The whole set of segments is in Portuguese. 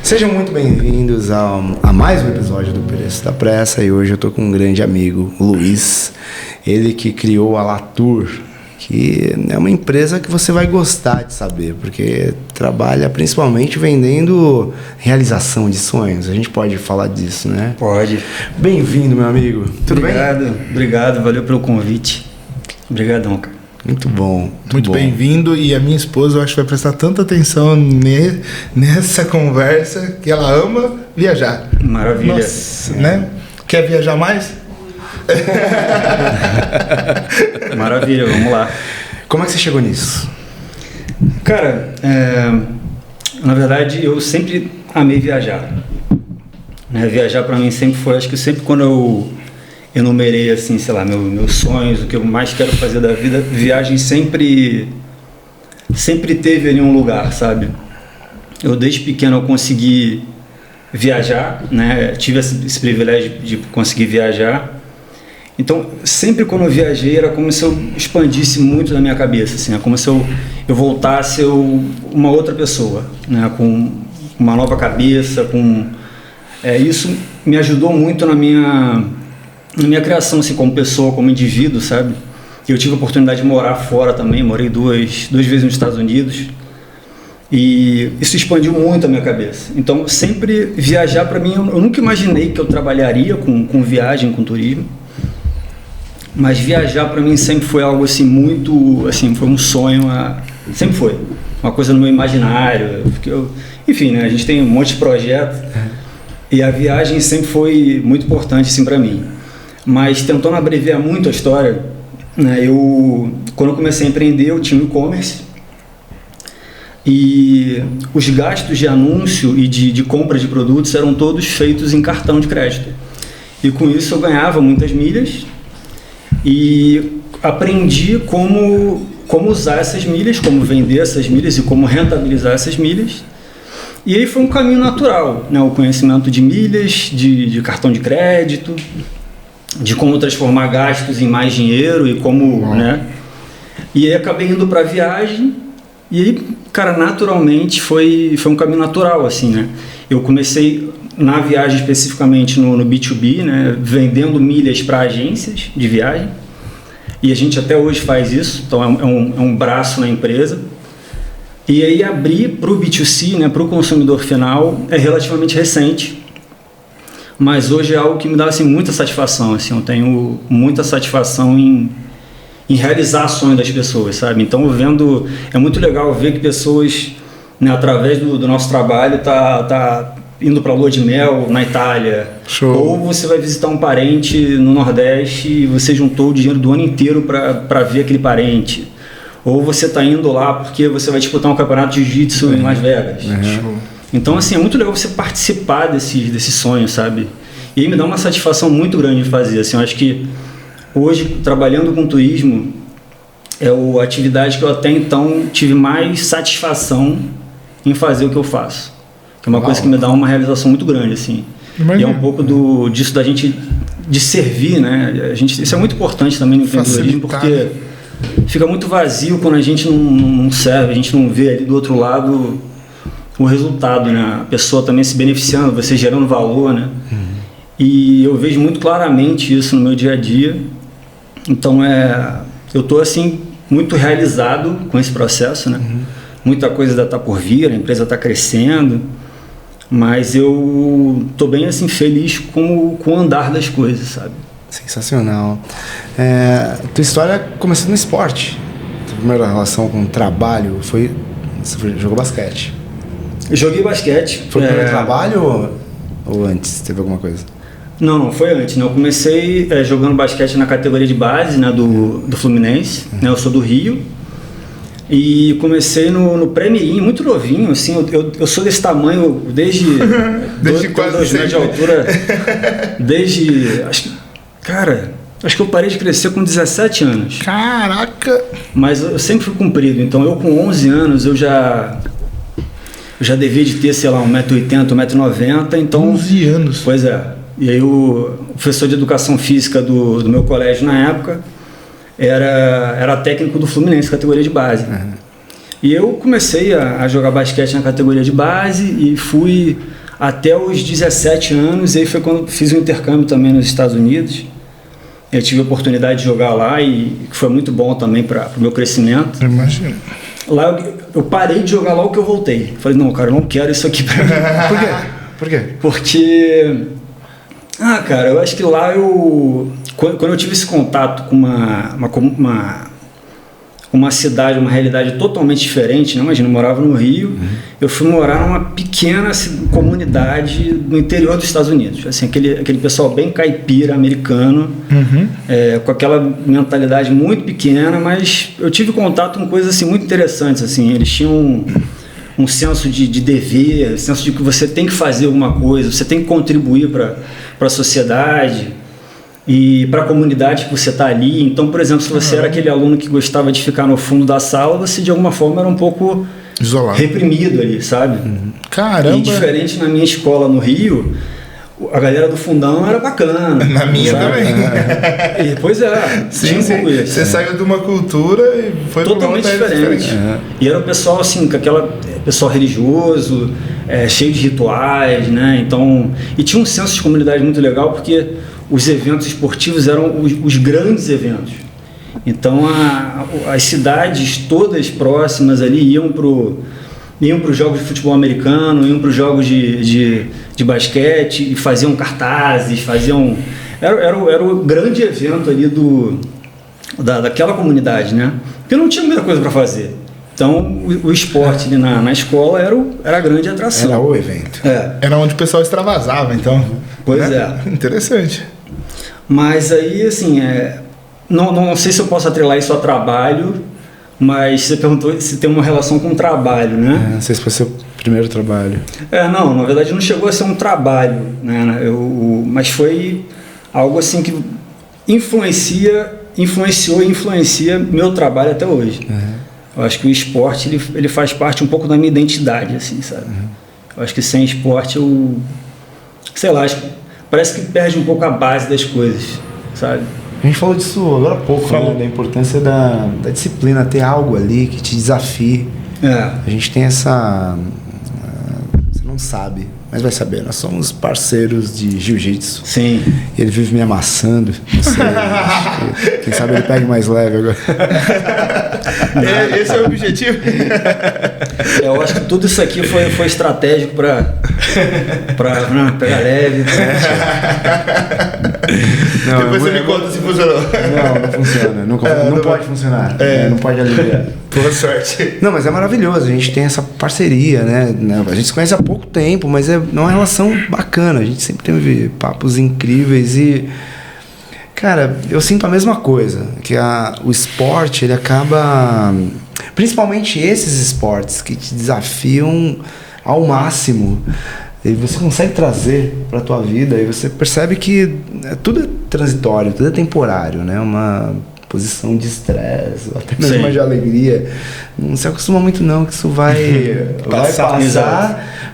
Sejam muito bem-vindos a mais um episódio do Preço da Pressa. E hoje eu tô com um grande amigo, Luiz. Ele que criou a Latour, que é uma empresa que você vai gostar de saber, porque trabalha principalmente vendendo realização de sonhos. A gente pode falar disso, né? Pode. Bem-vindo, meu amigo. Tudo bem? Obrigado. Valeu pelo convite. Obrigadão, cara. Muito bom. Muito bem-vindo. E a minha esposa, eu acho que vai prestar tanta atenção nessa conversa que ela ama viajar. Maravilha. Nossa, né? Quer viajar mais? Maravilha, vamos lá. Como é que você chegou nisso? Cara, na verdade eu sempre amei viajar. Viajar pra mim sempre foi, acho que sempre quando eu enumerei assim, sei lá, meus sonhos, o que eu mais quero fazer da vida, viagem sempre teve ali um lugar, sabe? Eu desde pequeno eu consegui viajar, né? Tive esse privilégio de conseguir viajar. Então, sempre quando eu viajei, era como se eu expandisse muito na minha cabeça, assim, é como se eu voltasse uma outra pessoa, né, com uma nova cabeça, isso me ajudou muito na minha criação, assim, como pessoa, como indivíduo, sabe? Eu tive a oportunidade de morar fora também, morei duas vezes nos Estados Unidos, e isso expandiu muito a minha cabeça. Então, sempre viajar para mim, eu nunca imaginei que eu trabalharia com viagem, com turismo. Mas viajar para mim sempre foi algo assim muito, assim, foi um sonho, sempre foi uma coisa no meu imaginário, enfim, né, a gente tem um monte de projetos e a viagem sempre foi muito importante assim para mim. Mas tentando abreviar muito a história, né, quando eu comecei a empreender, eu tinha um e-commerce e os gastos de anúncio e de compra de produtos eram todos feitos em cartão de crédito. E com isso eu ganhava muitas milhas e aprendi como usar essas milhas, como vender essas milhas e como rentabilizar essas milhas. E aí foi um caminho natural, né? O conhecimento de milhas, de cartão de crédito, de como transformar gastos em mais dinheiro e como, né? E aí acabei indo para a viagem e aí, cara, naturalmente foi um caminho natural, assim, né? Eu comecei na viagem especificamente no B2B, né, vendendo milhas para agências de viagem, e a gente até hoje faz isso, então é um braço na empresa. E aí abrir para o B2C, né, para o consumidor final, é relativamente recente, mas hoje é algo que me dá assim, muita satisfação, assim, eu tenho muita satisfação em realizar a sonho das pessoas, sabe? Então é muito legal ver que pessoas, né, através do nosso trabalho tá indo para lua de mel na Itália. Show. Ou você vai visitar um parente no Nordeste e você juntou o dinheiro do ano inteiro para ver aquele parente. Ou você está indo lá porque você vai disputar um campeonato de jiu-jitsu em Las Vegas. Show. Então, assim, é muito legal você participar desse sonho, sabe? E aí me dá uma satisfação muito grande de fazer. Assim, eu acho que hoje, trabalhando com turismo, é a atividade que eu até então tive mais satisfação em fazer o que eu faço. Que é uma coisa que me dá uma realização muito grande, assim. Imagina. E é um pouco disso da gente, de servir, né? Isso é muito importante também no empreendedorismo, porque fica muito vazio quando a gente não serve, a gente não vê ali do outro lado o resultado, né? A pessoa também se beneficiando, você gerando valor, né? E eu vejo muito claramente isso no meu dia a dia. Então, eu estou, assim, muito realizado com esse processo, né? Muita coisa ainda está por vir, a empresa está crescendo. Mas eu tô bem assim feliz com o andar das coisas, sabe? Sensacional. Tua história começou no esporte. Tua primeira relação com o trabalho foi... Você jogou basquete. Eu joguei basquete. Foi o primeiro trabalho ou antes? Teve alguma coisa? Não, foi antes, né? Eu comecei jogando basquete na categoria de base, né, do Fluminense, né? Eu sou do Rio. E comecei no pré-mirim, muito novinho, assim, eu sou desse tamanho desde quase 2 metros de altura, acho que eu parei de crescer com 17 anos. Caraca! Mas eu sempre fui comprido, então eu com 11 anos eu já devia de ter, sei lá, 1,80m, 1,90m, então... 11 anos? Pois é, e aí o professor de educação física do meu colégio na época era técnico do Fluminense, categoria de base. E eu comecei a jogar basquete na categoria de base e fui até os 17 anos, e aí foi quando fiz um intercâmbio também nos Estados Unidos. Eu tive a oportunidade de jogar lá e foi muito bom também para o meu crescimento. Imagina. Lá eu parei de jogar logo que eu voltei. Falei, não, cara, eu não quero isso aqui pra mim. Por quê? Por quê? Porque, cara, eu acho que lá quando eu tive esse contato com uma cidade, uma realidade totalmente diferente, né? Imagina, eu morava no Rio, eu fui morar numa pequena comunidade no interior dos Estados Unidos, assim, aquele pessoal bem caipira, americano, com aquela mentalidade muito pequena, mas eu tive contato com coisas assim, muito interessantes, assim, eles tinham um senso de dever, senso de que você tem que fazer alguma coisa, você tem que contribuir para a sociedade e para a comunidade que você está ali. Então, por exemplo, se você era aquele aluno que gostava de ficar no fundo da sala, você de alguma forma era um pouco isolado, reprimido ali, sabe? Caramba! E diferente na minha escola no Rio, a galera do fundão era bacana. Na minha sabe? também. Pois é, sim, tinha um pouco isso. Você saiu de uma cultura e foi totalmente para outra diferente. E era um pessoal assim, com pessoal religioso, cheio de rituais, né? Então, e tinha um senso de comunidade muito legal, porque os eventos esportivos eram os grandes eventos. Então as cidades todas próximas ali iam para os jogos de futebol americano, iam para os jogos de basquete e faziam cartazes, era o grande evento ali daquela comunidade, né? Porque não tinha muita coisa para fazer. Então o esporte ali na escola era a grande atração. Era o evento. Era onde o pessoal extravasava, então. Pois né? Interessante. Mas aí, assim, não sei se eu posso atrelar isso a trabalho, mas você perguntou se tem uma relação com trabalho, né? Não sei se foi seu primeiro trabalho. Não, na verdade não chegou a ser um trabalho, né? Mas foi algo assim que influenciou e influencia meu trabalho até hoje. Eu acho que o esporte ele faz parte um pouco da minha identidade, assim, sabe? Eu acho que sem esporte sei lá, parece que perde um pouco a base das coisas, sabe? A gente falou disso agora há pouco, né? Da importância da disciplina, ter algo ali que te desafie. A gente tem essa... Você não sabe, mas vai saber. Nós somos parceiros de jiu-jitsu. Sim. E ele vive me amassando. Quem sabe ele pegue mais leve agora. Esse é o objetivo? Eu acho que tudo isso aqui foi estratégico para pegar leve. Depois você me conta se funcionou. Não funciona. Não pode funcionar. Não pode aliviar. Boa sorte. Não, mas é maravilhoso. A gente tem essa parceria, né? A gente se conhece há pouco tempo, mas é uma relação bacana. A gente sempre teve papos incríveis e... Cara, eu sinto a mesma coisa, que o esporte, ele acaba... Principalmente esses esportes que te desafiam ao máximo, e você consegue trazer para a tua vida, e você percebe que tudo é transitório, tudo é temporário, né? Uma posição de estresse, até mesmo uma de alegria. Não se acostuma muito não, que isso vai passar,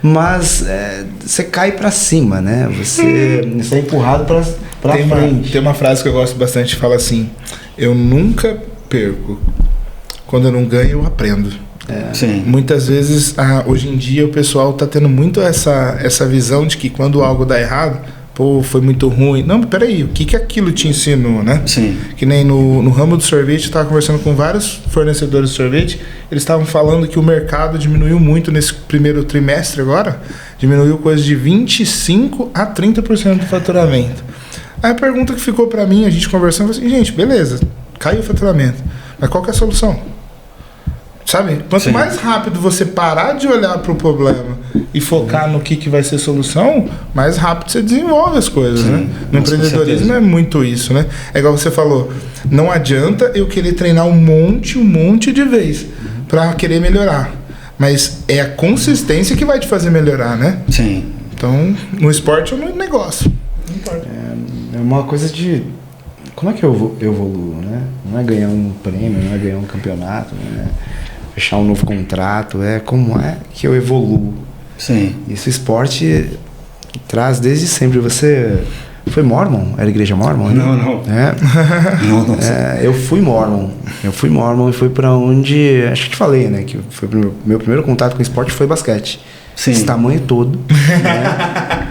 mas você cai para cima, né? Você é empurrado para frente. Tem uma frase que eu gosto bastante, que fala assim: eu nunca perco, quando eu não ganho eu aprendo. Sim. Muitas vezes, hoje em dia, o pessoal está tendo muito essa visão de que quando algo dá errado, pô, foi muito ruim. Não, peraí, o que aquilo te ensinou, né? Sim. Que nem no ramo do sorvete, eu estava conversando com vários fornecedores de sorvete, eles estavam falando que o mercado diminuiu muito nesse primeiro trimestre agora, diminuiu coisa de 25% a 30% do faturamento. Aí a pergunta que ficou para mim, a gente conversando, foi assim, gente, beleza, caiu o faturamento, mas qual que é a solução? Sabe? Quanto mais rápido você parar de olhar para o problema e focar no que vai ser solução, mais rápido você desenvolve as coisas, né? No empreendedorismo é muito isso, né? É igual você falou, não adianta eu querer treinar um monte de vez para querer melhorar. Mas é a consistência que vai te fazer melhorar, né? Sim. Então, no esporte é um negócio. Não importa. É uma coisa de... Como é que eu evoluo, né? Não é ganhar um prêmio, não é ganhar um campeonato, né? Fechar um novo contrato, como é que eu evoluo. Sim. Isso o esporte traz desde sempre. Você Foi Mormon? Era igreja Mormon? Não, não. É. Não. Eu fui Mormon e fui pra onde... Acho que te falei, né? Que foi meu primeiro contato com esporte foi basquete. Sim. Esse tamanho todo. Né?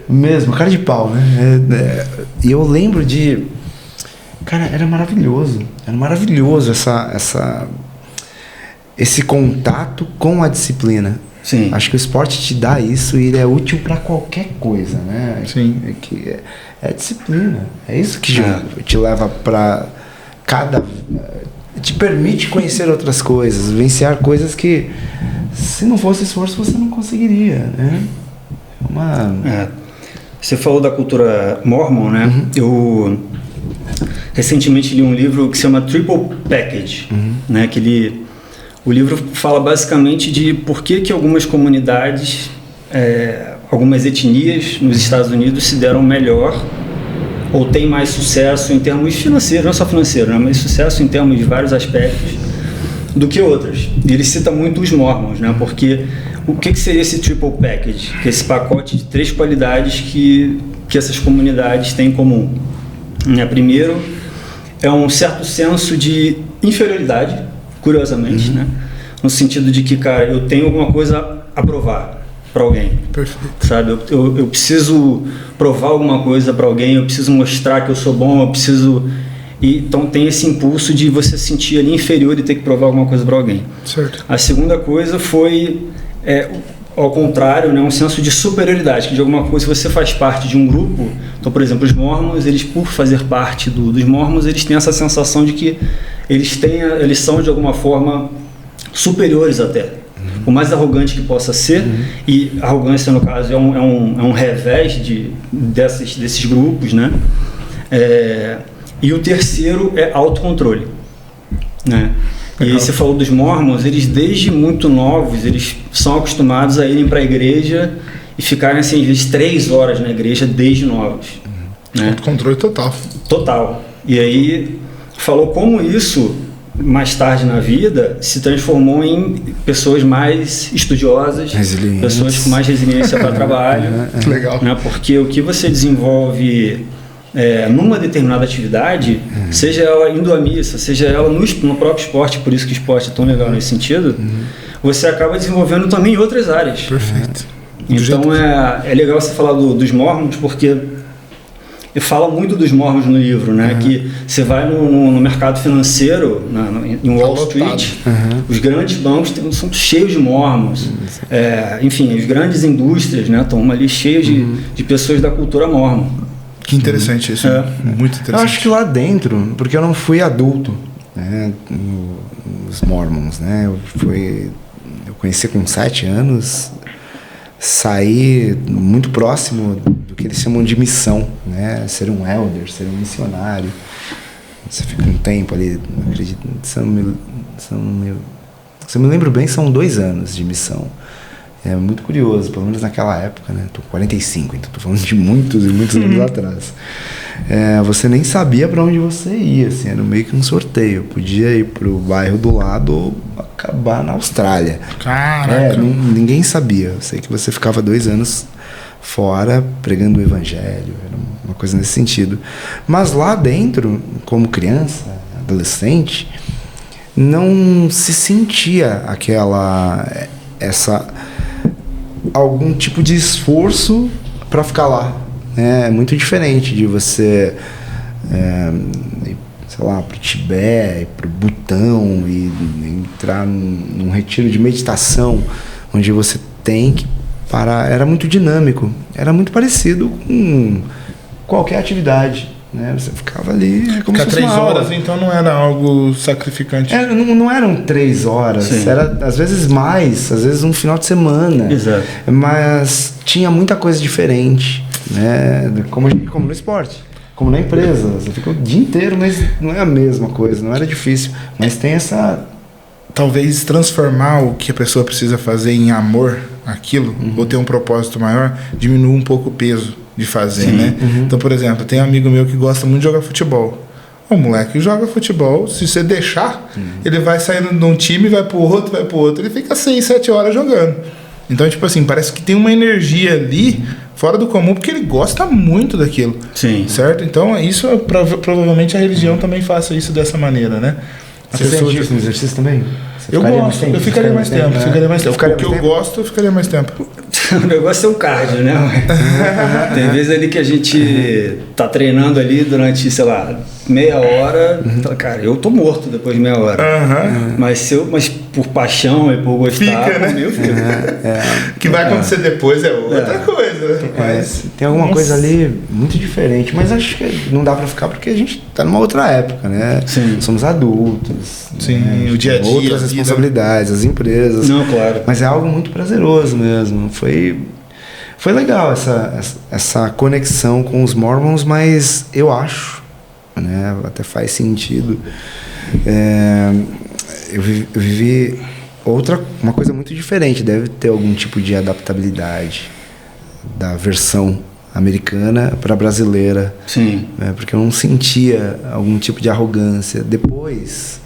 Mesmo, cara de pau, né? E eu lembro de... Cara, era maravilhoso. Era maravilhoso esse contato com a disciplina. Sim. Acho que o esporte te dá isso e ele é útil para qualquer coisa, né? Sim. É disciplina. É isso que te leva para te permite conhecer outras coisas, vivenciar coisas que, se não fosse esforço, você não conseguiria, né? Você falou da cultura mormon, né? Uhum. Eu recentemente li um livro que se chama Triple Package, né? O livro fala basicamente de por que algumas comunidades, algumas etnias nos Estados Unidos se deram melhor ou têm mais sucesso em termos financeiros, não só financeiro, né, mas sucesso em termos de vários aspectos do que outras. E ele cita muito os mormons, né, porque o que seria esse triple package? Que é esse pacote de 3 qualidades que essas comunidades têm em comum. Primeiro, é um certo senso de inferioridade, curiosamente, né? No sentido de que, cara, eu tenho alguma coisa a provar para alguém. Perfeito. Sabe? Eu preciso provar alguma coisa para alguém, eu preciso mostrar que eu sou bom, eu preciso... Então tem esse impulso de você se sentir ali inferior e ter que provar alguma coisa para alguém. Certo. A segunda coisa foi, ao contrário, né, um senso de superioridade, que de alguma coisa você faz parte de um grupo. Então, por exemplo, os mormons, eles por fazer parte dos mormons, eles têm essa sensação de que eles são de alguma forma superiores até, por mais arrogante que possa ser, e arrogância no caso é um revés desses grupos, né? E o terceiro é autocontrole, né? E você falou dos mormons, eles desde muito novos, eles são acostumados a irem para a igreja e ficarem assim, às vezes 3 horas na igreja desde novos. Né? Autocontrole total. Total. E aí falou como isso, mais tarde na vida, se transformou em pessoas mais estudiosas, pessoas com mais resiliência para trabalho. Legal. Né? Porque o que você desenvolve numa determinada atividade, seja ela indo à missa, seja ela no próprio esporte, por isso que o esporte é tão legal nesse sentido, você acaba desenvolvendo também em outras áreas. Perfeito. Então é legal você falar dos mormons, porque fala muito dos mormons no livro, né? Que você vai no mercado financeiro, em Wall Street, os grandes bancos são cheios de mormons, enfim, as grandes indústrias, né, estão ali cheias de pessoas da cultura mormon. Que interessante isso, muito interessante. Eu acho que lá dentro, porque eu não fui adulto, né, os mormons, né, eu conheci com 7 anos, saí muito próximo do que eles chamam de missão, né, ser um elder, ser um missionário. Você fica um tempo ali, não acredito, se eu me lembro bem, são 2 anos de missão. É muito curioso, pelo menos naquela época, né? Tô com 45, então tô falando de muitos e muitos anos atrás. Você nem sabia para onde você ia, assim, era meio que um sorteio. Podia ir pro bairro do lado ou acabar na Austrália. Caraca! Ninguém sabia. Eu sei que você ficava 2 anos fora pregando o evangelho, era uma coisa nesse sentido. Mas lá dentro, como criança, adolescente, não se sentia algum tipo de esforço para ficar lá. É muito diferente de você sei lá, pro Tibete, ir pro Butão e entrar num retiro de meditação onde você tem que parar. Era muito dinâmico, era muito parecido com qualquer atividade, né? Você ficava ali como Ficar se fosse 3 uma horas, aula. então não era algo sacrificante. Não eram 3 horas, Sim. era às vezes mais, às vezes um final de semana. Exato. Mas tinha muita coisa diferente, né? Como no esporte, como na empresa. Você fica o dia inteiro, mas não é a mesma coisa, não era difícil. Mas tem essa... Talvez transformar o que a pessoa precisa fazer em amor, aquilo, ou ter um propósito maior, diminua um pouco o peso de fazer, né? Então, por exemplo, tem um amigo meu que gosta muito de jogar futebol. O moleque joga futebol, se você deixar, ele vai saindo de um time, vai pro outro, ele fica 6, 7 horas jogando. Então, tipo assim, parece que tem uma energia ali fora do comum, porque ele gosta muito daquilo. Sim. Certo? Então, isso provavelmente a religião também faça isso dessa maneira, né? Você sente isso no exercício também? Eu gosto, eu ficaria mais tempo. Porque eu gosto, eu ficaria mais tempo. O negócio é o cardio, né? Tem vezes ali que a gente tá treinando ali durante, sei lá, meia hora. Cara, eu tô morto depois de meia hora. Mas por paixão e por gostar, fica, né? meu filho. O que vai acontecer depois é outra coisa, né? Mas tem alguma coisa ali muito diferente, mas acho que não dá pra ficar porque a gente tá numa outra época, né? Sim. Somos adultos. Sim, né? o dia a dia. Outras responsabilidades, as empresas. Não, claro. Mas é algo muito prazeroso mesmo. Foi legal essa conexão com os Mormons, mas eu acho, né, até faz sentido. Eu vivi uma coisa muito diferente. Deve ter algum tipo de adaptabilidade da versão americana para a brasileira. Sim. Né, porque eu não sentia algum tipo de arrogância. Depois,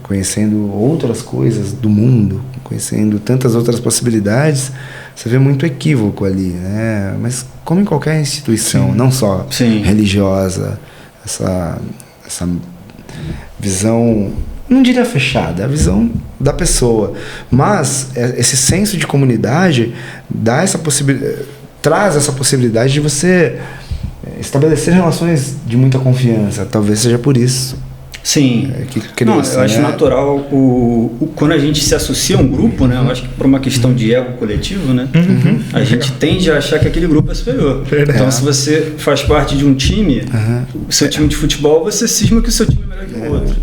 conhecendo outras coisas do mundo, conhecendo tantas outras possibilidades, você vê muito equívoco ali, né? Mas como em qualquer instituição, não só religiosa, essa visão, não diria fechada, é a visão da pessoa, mas esse senso de comunidade dá traz essa possibilidade de você estabelecer relações de muita confiança. Talvez seja por isso. Sim. Eu acho natural quando a gente se associa a um grupo, né? Eu acho que por uma questão de ego coletivo, né? A gente tende a achar que aquele grupo é superior. Então, se você faz parte de um time, o seu time de futebol, você cisma que o seu time é melhor que o outro.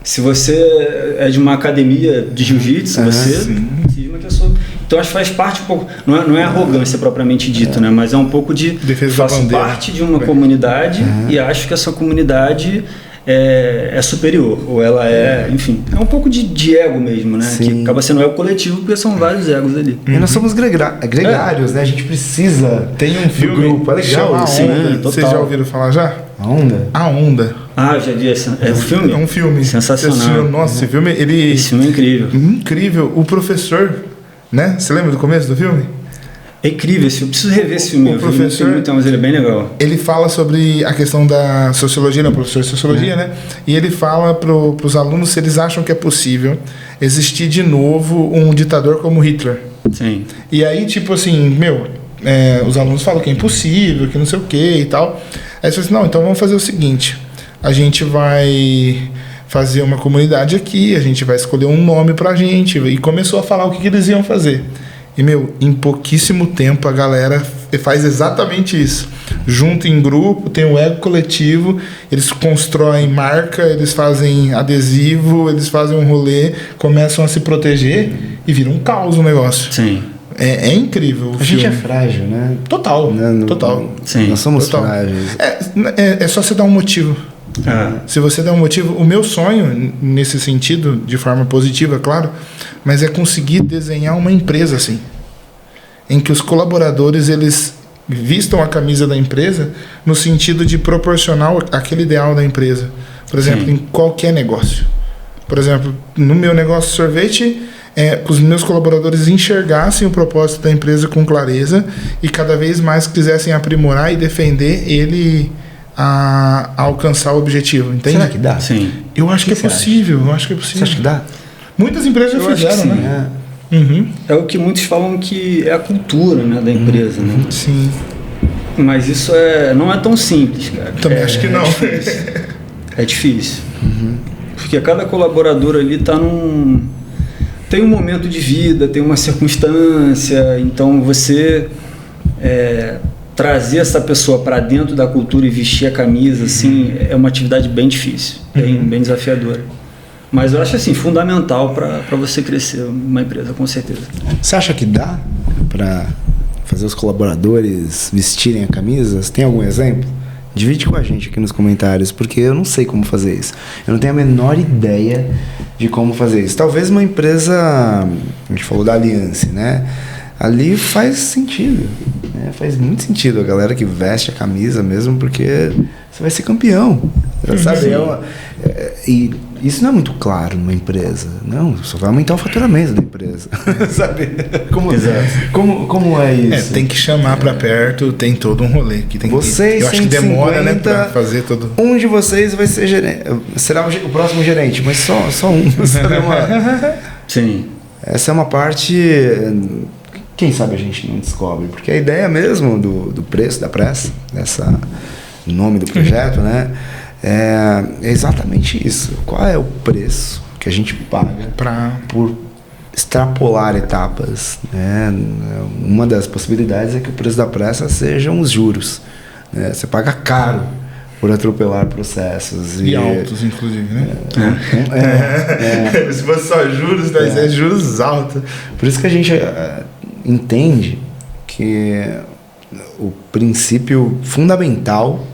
Se você é de uma academia de jiu-jitsu, você cisma que a sua... Então, acho que faz parte um pouco... Não é arrogância propriamente dito, né? Mas é um pouco de... Faço parte de uma comunidade e acho que essa comunidade... É superior, ou ela enfim, é um pouco de ego mesmo, né? Sim. Que acaba sendo ego coletivo, porque são vários egos ali. E nós somos gregários, né? A gente precisa. Tem um filme grupo, é legal. Onda. Vocês já ouviram falar já? A Onda? A Onda. Eu já vi esse. É um filme? É um filme. Sensacional. Nossa, esse filme, Esse filme é incrível. Incrível. O professor, né? Você lembra do começo do filme? É incrível, eu preciso rever esse filme. O professor, mas ele é bem legal. Ele fala sobre a questão da sociologia, né? O professor de sociologia, né? E ele fala para os alunos se eles acham que é possível existir de novo um ditador como Hitler. Sim. E aí, tipo assim, os alunos falam que é impossível, que não sei o que e tal. Aí você fala assim, não, então vamos fazer o seguinte, a gente vai fazer uma comunidade aqui, a gente vai escolher um nome pra gente, e começou a falar o que eles iam fazer. E, em pouquíssimo tempo a galera faz exatamente isso. Junto em grupo, tem um ego coletivo, eles constroem marca, eles fazem adesivo, eles fazem um rolê, começam a se proteger e vira um caos o negócio. Sim. É incrível o filme. Gente é frágil, né? Total, total. Sim. Nós somos frágeis. É só você dar um motivo. Se você der um motivo, o meu sonho nesse sentido, de forma positiva, claro, mas é conseguir desenhar uma empresa assim, em que os colaboradores eles vistam a camisa da empresa no sentido de proporcionar aquele ideal da empresa. Por exemplo, em qualquer negócio. Por exemplo, no meu negócio de sorvete, os meus colaboradores enxergassem o propósito da empresa com clareza e cada vez mais quisessem aprimorar e defender ele a alcançar o objetivo, entende? Será que dá? Sim. Eu acho que é possível, Você acha que dá? Muitas empresas já fizeram, né? É o que muitos falam que é a cultura, né, da empresa, né? Sim. Mas isso não é tão simples, cara. Também acho que não. É difícil. Porque cada colaborador ali tem um momento de vida, tem uma circunstância, então você trazer essa pessoa para dentro da cultura e vestir a camisa, assim, é uma atividade bem difícil, bem desafiadora. Mas eu acho assim, fundamental para você crescer uma empresa, com certeza. Você acha que dá para fazer os colaboradores vestirem a camisa? Você tem algum exemplo? Divide com a gente aqui nos comentários, porque eu não sei como fazer isso. Eu não tenho a menor ideia de como fazer isso. Talvez uma empresa, a gente falou da Alliance, né? Ali faz sentido, né? Faz muito sentido a galera que veste a camisa mesmo, porque você vai ser campeão, sabe? E isso não é muito claro numa empresa. Não, só vai aumentar o faturamento da empresa. Sabe? Como é isso? Tem que chamar pra perto, tem todo um rolê. Que tem vocês, eu acho que demora, né, pra fazer todo... Um de vocês vai ser gerente, será o próximo gerente, mas só um. Sabe? Sim. Essa é uma parte... Quem sabe a gente não descobre. Porque a ideia mesmo do preço da pressa, o nome do projeto, né? É exatamente isso. Qual é o preço que a gente paga por extrapolar etapas, né? Uma das possibilidades é que o preço da pressa sejam os juros, né? Você paga caro por atropelar processos. E altos, inclusive, né? Se fosse só juros, vai ser juros altos. Por isso que a gente entende que o princípio fundamental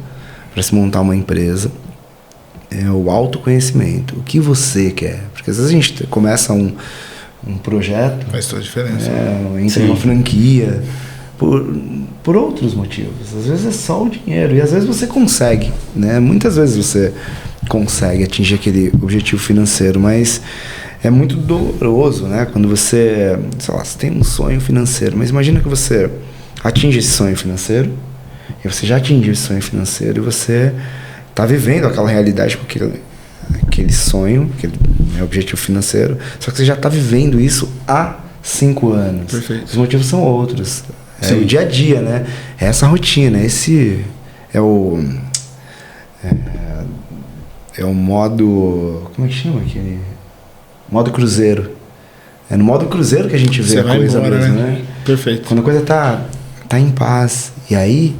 para se montar uma empresa é o autoconhecimento. O que você quer? Porque às vezes a gente começa um projeto, faz toda a diferença. Entra numa franquia por outros motivos. Às vezes é só o dinheiro e às vezes você consegue, né? Muitas vezes você consegue atingir aquele objetivo financeiro, mas é muito doloroso, né? Quando você, sei lá, você tem um sonho financeiro, mas imagina que você atinge esse sonho financeiro, e você já atingiu esse sonho financeiro e você está vivendo aquela realidade com aquele sonho, aquele objetivo financeiro, só que você já está vivendo isso há 5 anos. Perfeito. Os motivos são outros. É o dia a dia, né? É essa rotina, esse é o modo... Como é que chama aquele? Modo cruzeiro. É no modo cruzeiro que a gente vê a coisa embora, mesmo, né? Perfeito. Quando a coisa tá em paz. E aí,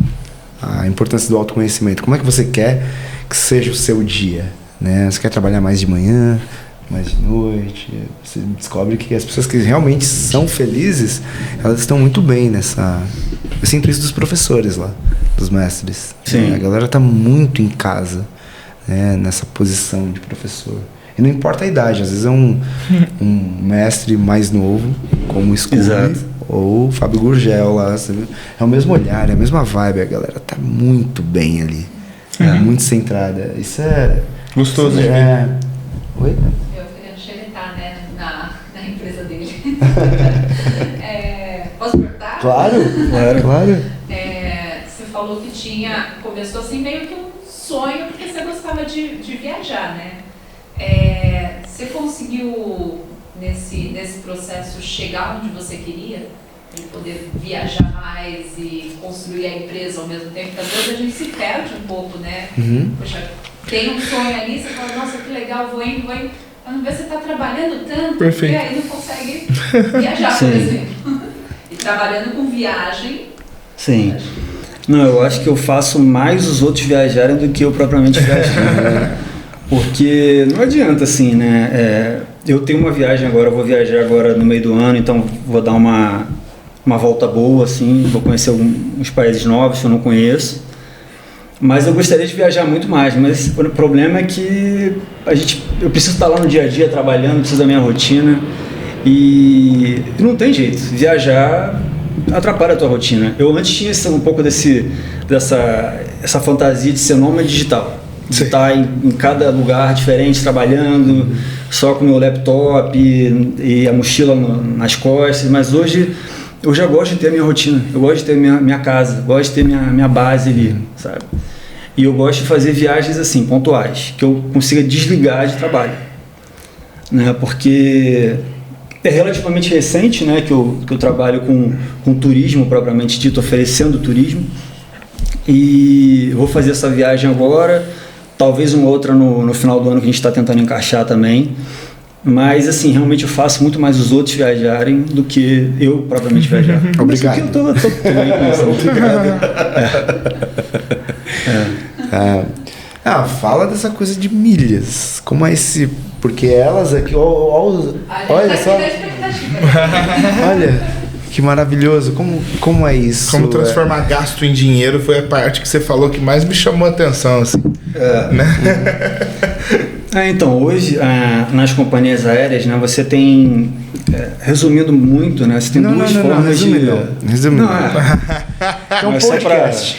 a importância do autoconhecimento. Como é que você quer que seja o seu dia? Né? Você quer trabalhar mais de manhã, mais de noite? Você descobre que as pessoas que realmente são felizes, elas estão muito bem nessa... Eu sinto isso dos professores lá, dos mestres. Sim. A galera tá muito em casa, né? Nessa posição de professor. E não importa a idade, às vezes é um mestre mais novo, como o Scooby, ou o Fábio Gurgel lá. É o mesmo olhar, é a mesma vibe, a galera tá muito bem ali, muito centrada. Isso é... gostoso de ver. Oi? Eu queria xeretar, né, na empresa dele. Posso perguntar? Claro. Você falou que começou assim meio que um sonho, porque você gostava de viajar, né? Você conseguiu, nesse processo, chegar onde você queria? De poder viajar mais e construir a empresa ao mesmo tempo? Porque às vezes a gente se perde um pouco, né? Poxa, tem um sonho ali, você fala, nossa, que legal, vou indo. Quando vê, você está trabalhando tanto, perfeito, e aí não consegue viajar, por exemplo. E trabalhando com viagem... Sim. Não, eu acho que eu faço mais os outros viajarem do que eu propriamente viajar. Porque não adianta, assim, né? Eu tenho uma viagem agora, eu vou viajar agora no meio do ano, então vou dar uma volta boa, assim, vou conhecer uns países novos que eu não conheço. Mas eu gostaria de viajar muito mais, mas o problema é que eu preciso estar lá no dia a dia trabalhando, preciso da minha rotina e não tem jeito, viajar atrapalha a tua rotina. Eu antes tinha um pouco essa fantasia de ser nômade digital. De estar em cada lugar diferente, trabalhando, só com o meu laptop e a mochila nas costas, mas hoje eu já gosto de ter a minha rotina, eu gosto de ter minha casa, gosto de ter minha base ali, sabe? E eu gosto de fazer viagens assim, pontuais, que eu consiga desligar de trabalho, né? Porque é relativamente recente, né, que eu trabalho com turismo propriamente dito, oferecendo turismo, e vou fazer essa viagem agora. Talvez uma outra no final do ano que a gente está tentando encaixar também. Mas, assim, realmente eu faço muito mais os outros viajarem do que eu propriamente viajar. Obrigado. Mas eu tô bem com isso. Obrigado. Fala dessa coisa de milhas. Como é esse... Porque elas aqui... Olha só. Olha... Que maravilhoso. Como é isso? Como transformar gasto em dinheiro foi a parte que você falou que mais me chamou a atenção, assim. Né? Então, hoje, nas companhias aéreas, né, você tem, resumindo muito, né, você tem duas formas de... Resumindo. É um podcast.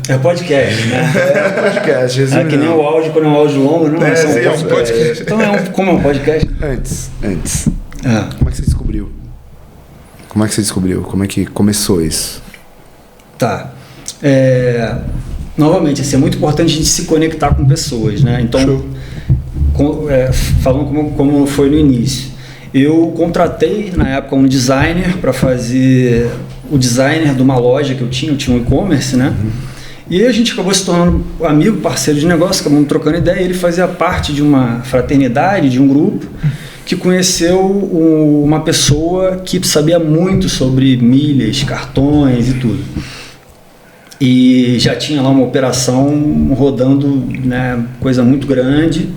É podcast, né? É um podcast, É que nem o áudio, quando é um áudio longo, não é um podcast. Então como é um podcast? Antes. Como é que você descobriu? Como é que começou isso? Tá. Novamente, assim, é muito importante a gente se conectar com pessoas, né? Então, falando como foi no início, eu contratei na época um designer para fazer o designer de uma loja que eu tinha um e-commerce, né? E aí a gente acabou se tornando amigo, parceiro de negócio, acabamos trocando ideia. Ele fazia parte de uma fraternidade, de um grupo, que conheceu uma pessoa que sabia muito sobre milhas, cartões e tudo. E já tinha lá uma operação rodando, né, coisa muito grande.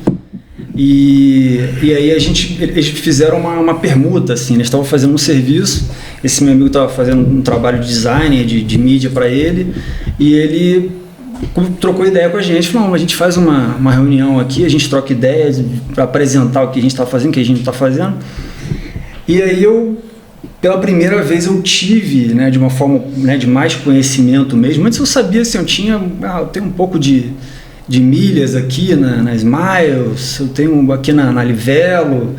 E aí eles fizeram uma permuta, assim, eles estavam fazendo um serviço, esse meu amigo estava fazendo um trabalho de design, de mídia para ele, e ele trocou ideia com a gente, falou, a gente faz uma reunião aqui, a gente troca ideias para apresentar o que a gente está fazendo, o que a gente não está fazendo. E aí pela primeira vez eu tive, né, de uma forma, né, de mais conhecimento mesmo. Antes eu sabia, assim, eu tenho um pouco de milhas aqui na Smiles, eu tenho aqui na Livelo,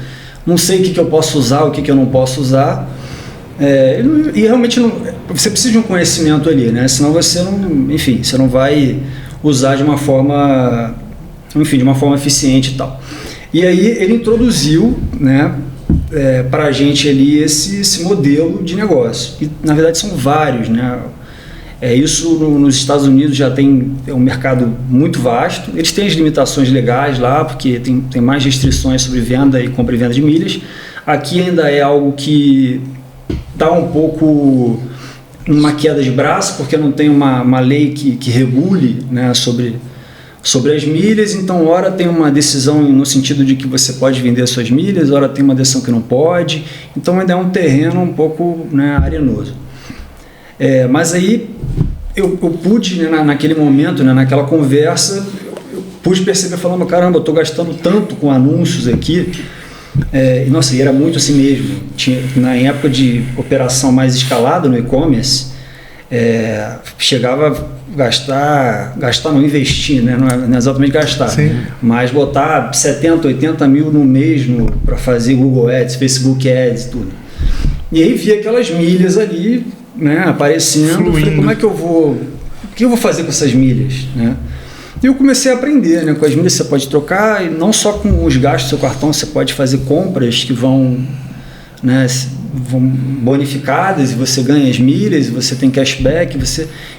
não sei o que eu posso usar, o que eu não posso usar. E realmente você precisa de um conhecimento ali, né? Senão você não vai usar de uma forma eficiente e tal. E aí ele introduziu, né, para a gente ali esse modelo de negócio. E na verdade são vários, né? Isso nos Estados Unidos já tem um mercado muito vasto. Eles têm as limitações legais lá, porque tem mais restrições sobre venda e compra e venda de milhas. Aqui ainda é algo que está um pouco numa queda de braço, porque não tem uma lei que regule, né, sobre as milhas. Então, ora tem uma decisão no sentido de que você pode vender as suas milhas, ora tem uma decisão que não pode. Então, ainda é um terreno um pouco, né, arenoso. Mas aí eu pude, né, naquele momento, né, naquela conversa, eu pude perceber, falando, caramba, eu estou gastando tanto com anúncios aqui. E era muito assim mesmo. Na época de operação mais escalada no e-commerce, chegava a gastar não investir, né? Não é exatamente gastar, sim, mas botar 70, 80 mil no mês para fazer Google Ads, Facebook Ads, tudo. E aí via aquelas milhas ali, né, aparecendo. Eu falei, como é que o que eu vou fazer com essas milhas, né? E eu comecei a aprender, né? Com as milhas você pode trocar, e não só com os gastos do seu cartão, você pode fazer compras que vão bonificadas, e você ganha as milhas, e você tem cashback,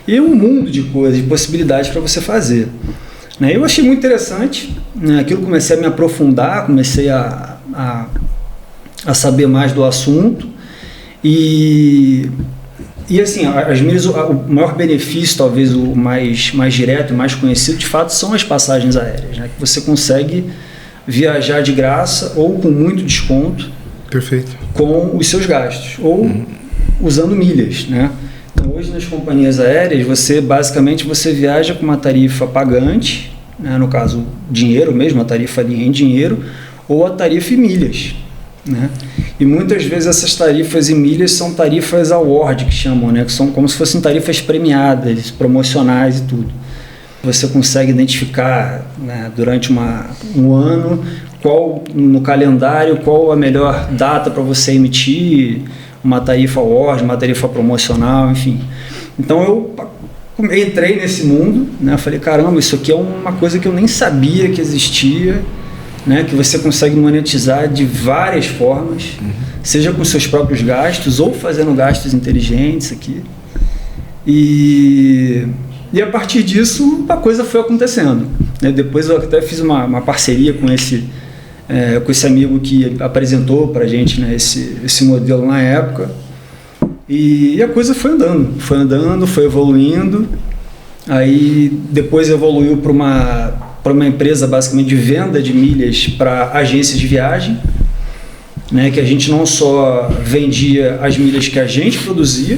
e um mundo de coisas, de possibilidades para você fazer, né? Eu achei muito interessante, né? Aquilo, comecei a me aprofundar, comecei a saber mais do assunto, e assim, as milhas, o maior benefício, talvez o mais direto e mais conhecido, de fato, são as passagens aéreas, né? Que você consegue viajar de graça ou com muito desconto. Perfeito. Com os seus gastos, ou usando milhas, né? Então, hoje nas companhias aéreas, basicamente você viaja com uma tarifa pagante, né? No caso, dinheiro mesmo, a tarifa em dinheiro, ou a tarifa em milhas, né? E muitas vezes essas tarifas em milhas são tarifas award, que chamam, né? Que são como se fossem tarifas premiadas, promocionais e tudo. Você consegue identificar, né, durante um ano, no calendário, qual a melhor data para você emitir uma tarifa award, uma tarifa promocional, enfim. Então eu entrei nesse mundo, né? Falei, caramba, isso aqui é uma coisa que eu nem sabia que existia, né? Que você consegue monetizar de várias formas, seja com seus próprios gastos ou fazendo gastos inteligentes aqui. E a partir disso a coisa foi acontecendo, né? Depois eu até fiz uma parceria com esse amigo que apresentou para a gente, né, esse modelo na época, e a coisa foi andando, foi evoluindo. Aí depois evoluiu para uma empresa basicamente de venda de milhas para agências de viagem, né, que a gente não só vendia as milhas que a gente produzia,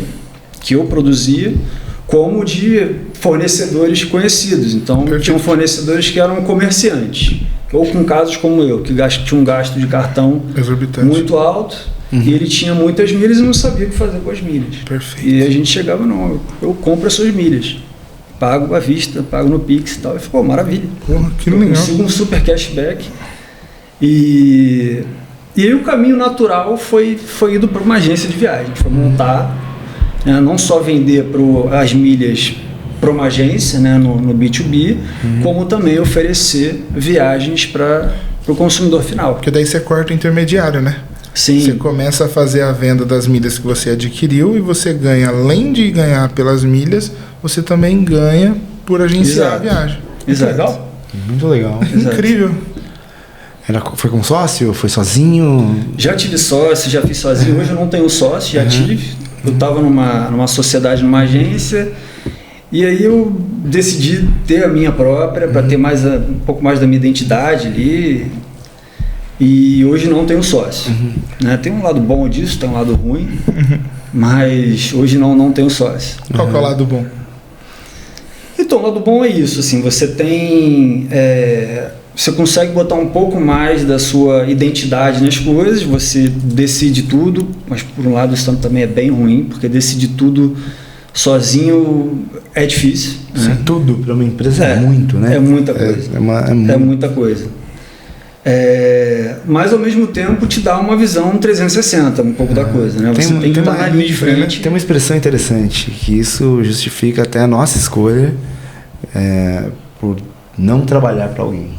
que eu produzia, como de fornecedores conhecidos. Então, tinham fornecedores que eram comerciantes, ou com casos como eu, que tinha um gasto de cartão exorbitante, muito alto, e ele tinha muitas milhas e não sabia o que fazer com as milhas. Perfeito. E a gente chegava, não, eu compro as suas milhas, pago à vista, pago no Pix e tal. E falou, maravilha. Porra, que Eu legal. consigo um super cashback. E aí o caminho natural foi indo para uma agência de viagem. Foi montar, né, não só vender as milhas para uma agência, né, no B2B, como também oferecer viagens para o consumidor final. Porque daí você corta o intermediário, né? Sim. Você começa a fazer a venda das milhas que você adquiriu e você ganha, além de ganhar pelas milhas, você também ganha por agenciar a viagem. Exato. Legal? Muito legal. Exato. Incrível. Foi com sócio? Foi sozinho? Já tive sócio, já fiz sozinho. Hoje eu não tenho sócio, já tive. Eu estava numa sociedade, numa agência, e aí eu decidi ter a minha própria para ter um pouco mais da minha identidade ali. E hoje não tenho sócio. Né? Tem um lado bom disso, tem um lado ruim, mas hoje não tenho sócio. Qual que é o lado bom? Então, o lado bom é isso, assim, você tem... você consegue botar um pouco mais da sua identidade nas coisas, você decide tudo, mas por um lado isso também é bem ruim, porque decidir tudo sozinho é difícil. Isso Né? é tudo para uma empresa é muito, né? É muita coisa. É muita coisa. Mas ao mesmo tempo te dá uma visão 360, um pouco da coisa, né? Você tem que estar na linha de frente. Tem uma expressão interessante, que isso justifica até a nossa escolha por não trabalhar para alguém.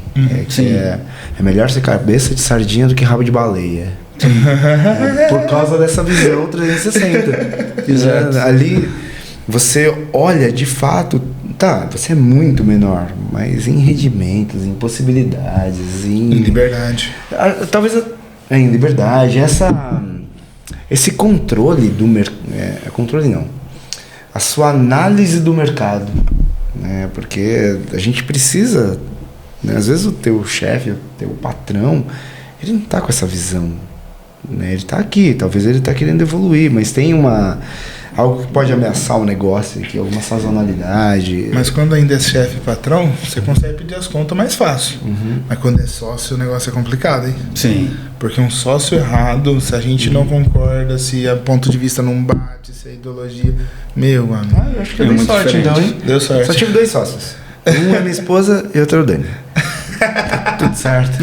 É melhor ser cabeça de sardinha do que rabo de baleia. Por causa dessa visão 360. Exato. Ali você olha de fato, tá, você é muito menor, mas em rendimentos, em possibilidades, em Liberdade. Talvez em liberdade, esse controle do mercado, controle não, a sua análise do mercado, né? Porque a gente precisa, né? Às vezes o teu chefe, o teu patrão, ele não está com essa visão, né? Ele está aqui, talvez ele está querendo evoluir, mas tem algo que pode ameaçar o negócio, que é alguma sazonalidade. Mas quando ainda é chefe e patrão, você consegue pedir as contas mais fácil. Mas quando é sócio, o negócio é complicado, hein? Sim. Porque um sócio errado, se a gente não concorda, se a ponto de vista não bate, se a ideologia... Meu, mano. Eu acho que eu dei muito sorte diferente. então, hein? Deu sorte. Só tive 2 sócios. Um é minha esposa e outro é o Dani. Tá tudo certo.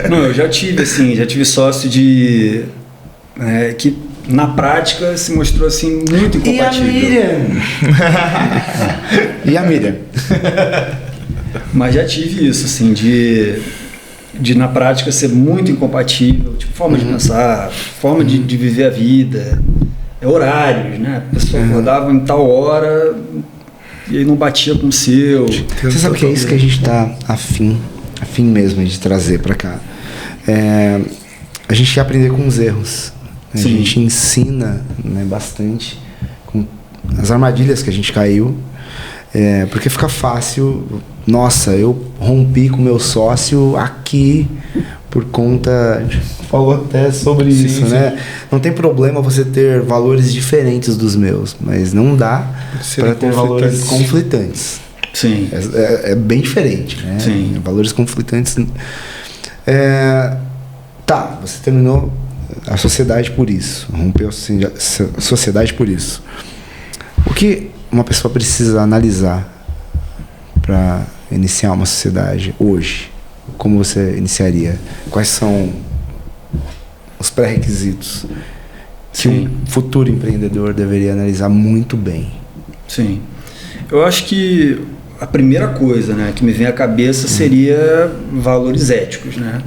Não, eu já tive sócio que na prática se mostrou assim muito incompatível. E a Miriam? Mas já tive isso, assim, de na prática ser muito incompatível, tipo, forma de pensar, forma de viver a vida, horários, né? A pessoa acordava em tal hora e aí não batia com o seu. Você sabe que é isso que a gente está afim mesmo de trazer para cá. A gente quer aprender com os erros. Né? A gente ensina, né, bastante com as armadilhas que a gente caiu. Porque fica fácil. Nossa, eu rompi com meu sócio aqui por conta. A gente falou até sobre isso, né? Não tem problema você ter valores diferentes dos meus, mas não dá para ter valores conflitantes. Sim. É bem diferente, né? Sim. Valores conflitantes. Tá, você terminou a sociedade por isso, rompeu a sociedade por isso. O que uma pessoa precisa analisar para iniciar uma sociedade hoje? Como você iniciaria? Quais são os pré-requisitos que um futuro empreendedor deveria analisar muito bem? Sim. Eu acho que a primeira coisa, né, que me vem à cabeça seria valores éticos, né?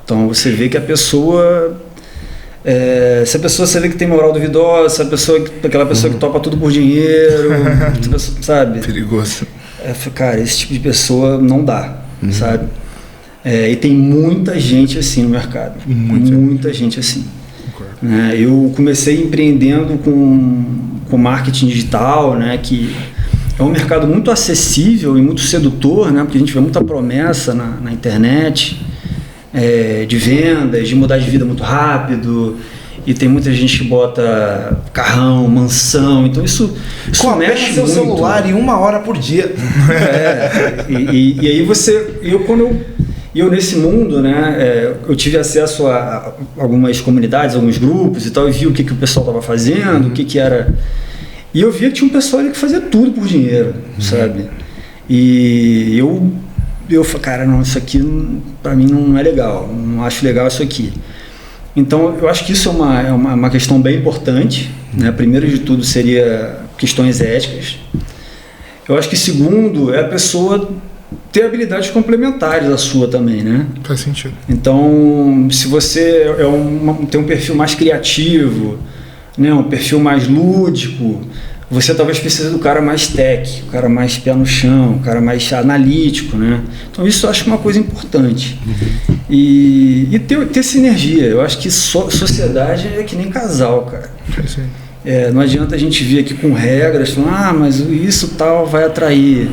Então você vê que a pessoa... se a pessoa você vê que tem moral duvidosa, aquela pessoa que topa tudo por dinheiro, sabe? Perigoso. Cara, esse tipo de pessoa não dá, sabe? E tem muita gente assim no mercado. Muita gente assim. Né? Eu comecei empreendendo com marketing digital, né? Que é um mercado muito acessível e muito sedutor, né? Porque a gente vê muita promessa na internet. De vendas, de mudar de vida muito rápido, e tem muita gente que bota carrão, mansão, então isso mexe seu muito. celular em 1 hora por dia. E aí E eu nesse mundo, né, eu tive acesso a algumas comunidades, alguns grupos e tal, e vi o que o pessoal estava fazendo, o que era... E eu via que tinha um pessoal ali que fazia tudo por dinheiro, sabe? E eu falei, cara, não, isso aqui para mim não é legal, não acho legal isso aqui. Então, eu acho que isso é uma questão bem importante, né? Primeiro de tudo seria questões éticas. Eu acho que segundo é a pessoa ter habilidades complementares à sua também, né? Faz sentido. Então, se você tem um perfil mais criativo, né? Um perfil mais lúdico, você talvez precise do cara mais tech, o cara mais pé no chão, o cara mais analítico, né? Então isso eu acho uma coisa importante. E ter sinergia. Eu acho que sociedade é que nem casal, cara. Não adianta a gente vir aqui com regras, falando, mas isso tal vai atrair,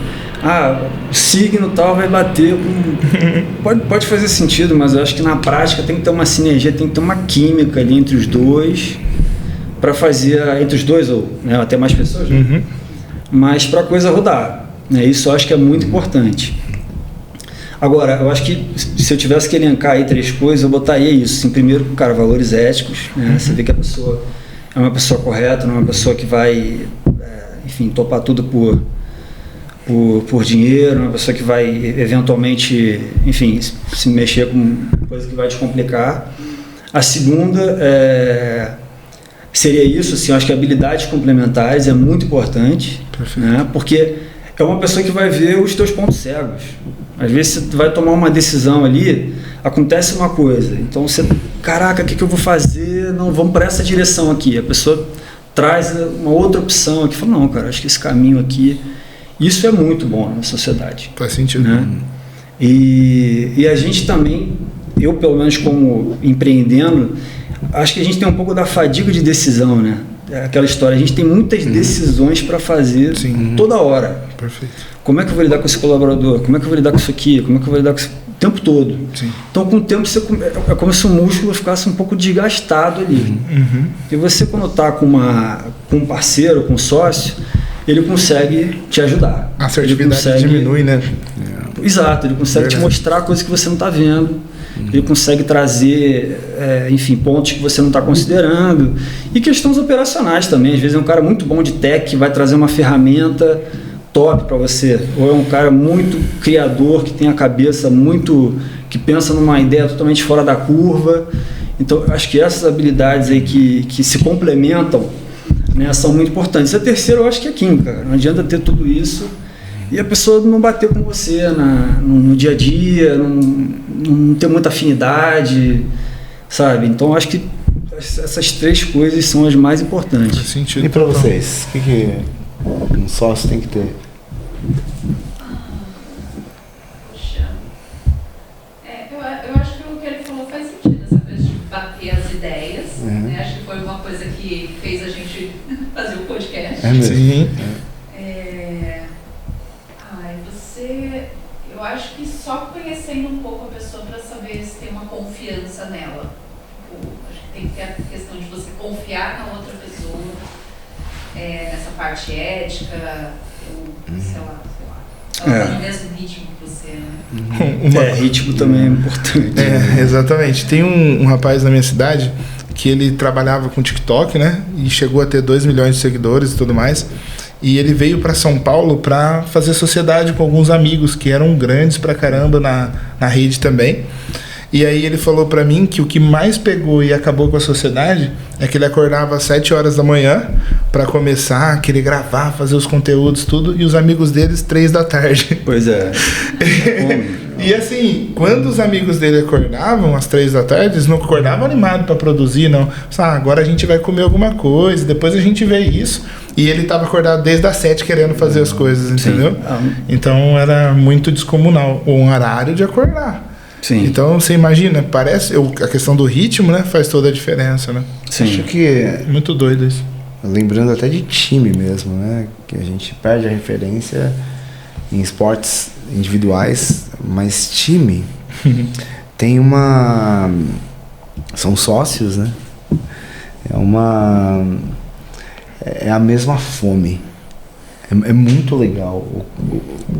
o signo tal vai bater com... Pode fazer sentido, mas eu acho que na prática tem que ter uma sinergia, tem que ter uma química ali entre os dois, para fazer entre os dois, ou né, até mais pessoas, né? Mas para a coisa rodar, né? Isso eu acho que é muito importante. Agora, eu acho que se eu tivesse que elencar aí 3 coisas, eu botaria isso. Assim, primeiro, cara, valores éticos, né? Você vê que a pessoa é uma pessoa correta, não é uma pessoa que vai, enfim, topar tudo por dinheiro, uma pessoa que vai eventualmente, enfim, se mexer com coisa que vai te complicar. A segunda seria isso, assim, eu acho que habilidades complementares é muito importante, né? Porque é uma pessoa que vai ver os teus pontos cegos. Às vezes você vai tomar uma decisão ali, acontece uma coisa, então você, caraca, o que eu vou fazer? Não, vamos para essa direção aqui. A pessoa traz uma outra opção aqui, fala, não, cara, acho que esse caminho aqui, isso é muito bom na sociedade. Faz sentido. Né? E a gente também, eu pelo menos como empreendendo, acho que a gente tem um pouco da fadiga de decisão, né? Aquela história, a gente tem muitas decisões para fazer toda hora. Perfeito. Como é que eu vou lidar com esse colaborador? Como é que eu vou lidar com isso aqui? Como é que eu vou lidar com isso? O tempo todo. Sim. Então, com o tempo, é como se o músculo ficasse um pouco desgastado ali. E você, quando está com um parceiro, com um sócio, ele consegue te ajudar. A assertividade diminui, né? Exato, ele consegue te mostrar coisas que você não está vendo. Ele consegue trazer, enfim, pontos que você não está considerando. E questões operacionais também. Às vezes é um cara muito bom de tech que vai trazer uma ferramenta top para você. Ou é um cara muito criador, que tem a cabeça muito... que pensa numa ideia totalmente fora da curva. Então, acho que essas habilidades aí que se complementam, né, são muito importantes. A terceira, eu acho que é química. Não adianta ter tudo isso e a pessoa não bater com você no dia a dia, não ter muita afinidade, sabe? Então, acho que essas 3 coisas são as mais importantes. Faz sentido. E para vocês, o que um sócio tem que ter? Poxa, eu acho que o que ele falou faz sentido, essa coisa de bater as ideias, né? Acho que foi uma coisa que fez a gente fazer o podcast. Sim. Eu acho que só conhecendo um pouco a pessoa para saber se tem uma confiança nela. Acho que tem que ter a questão de você confiar na outra pessoa, nessa parte ética, sei lá. Ela tá no mesmo ritmo que você, né? Ritmo também é importante. Exatamente. Tem um rapaz na minha cidade que ele trabalhava com TikTok, né? E chegou a ter 2 milhões de seguidores e tudo mais. E ele veio para São Paulo para fazer sociedade com alguns amigos que eram grandes pra caramba na rede também. E aí ele falou para mim que o que mais pegou e acabou com a sociedade é que ele acordava às 7 horas da manhã para começar, querer gravar, fazer os conteúdos, tudo, e os amigos deles 3 da tarde. Pois é. E assim, quando os amigos dele acordavam às 3 da tarde, eles não acordavam animados para produzir, não. Agora a gente vai comer alguma coisa, depois a gente vê isso. E ele estava acordado desde as 7 querendo fazer as coisas, entendeu? Então era muito descomunal um horário de acordar. Sim. Então você imagina, parece a questão do ritmo, né, faz toda a diferença, né? Sim. Acho que muito doido isso. Lembrando até de time mesmo, né? Que a gente perde a referência em esportes individuais, mas time tem são sócios, né? É a mesma fome. É muito legal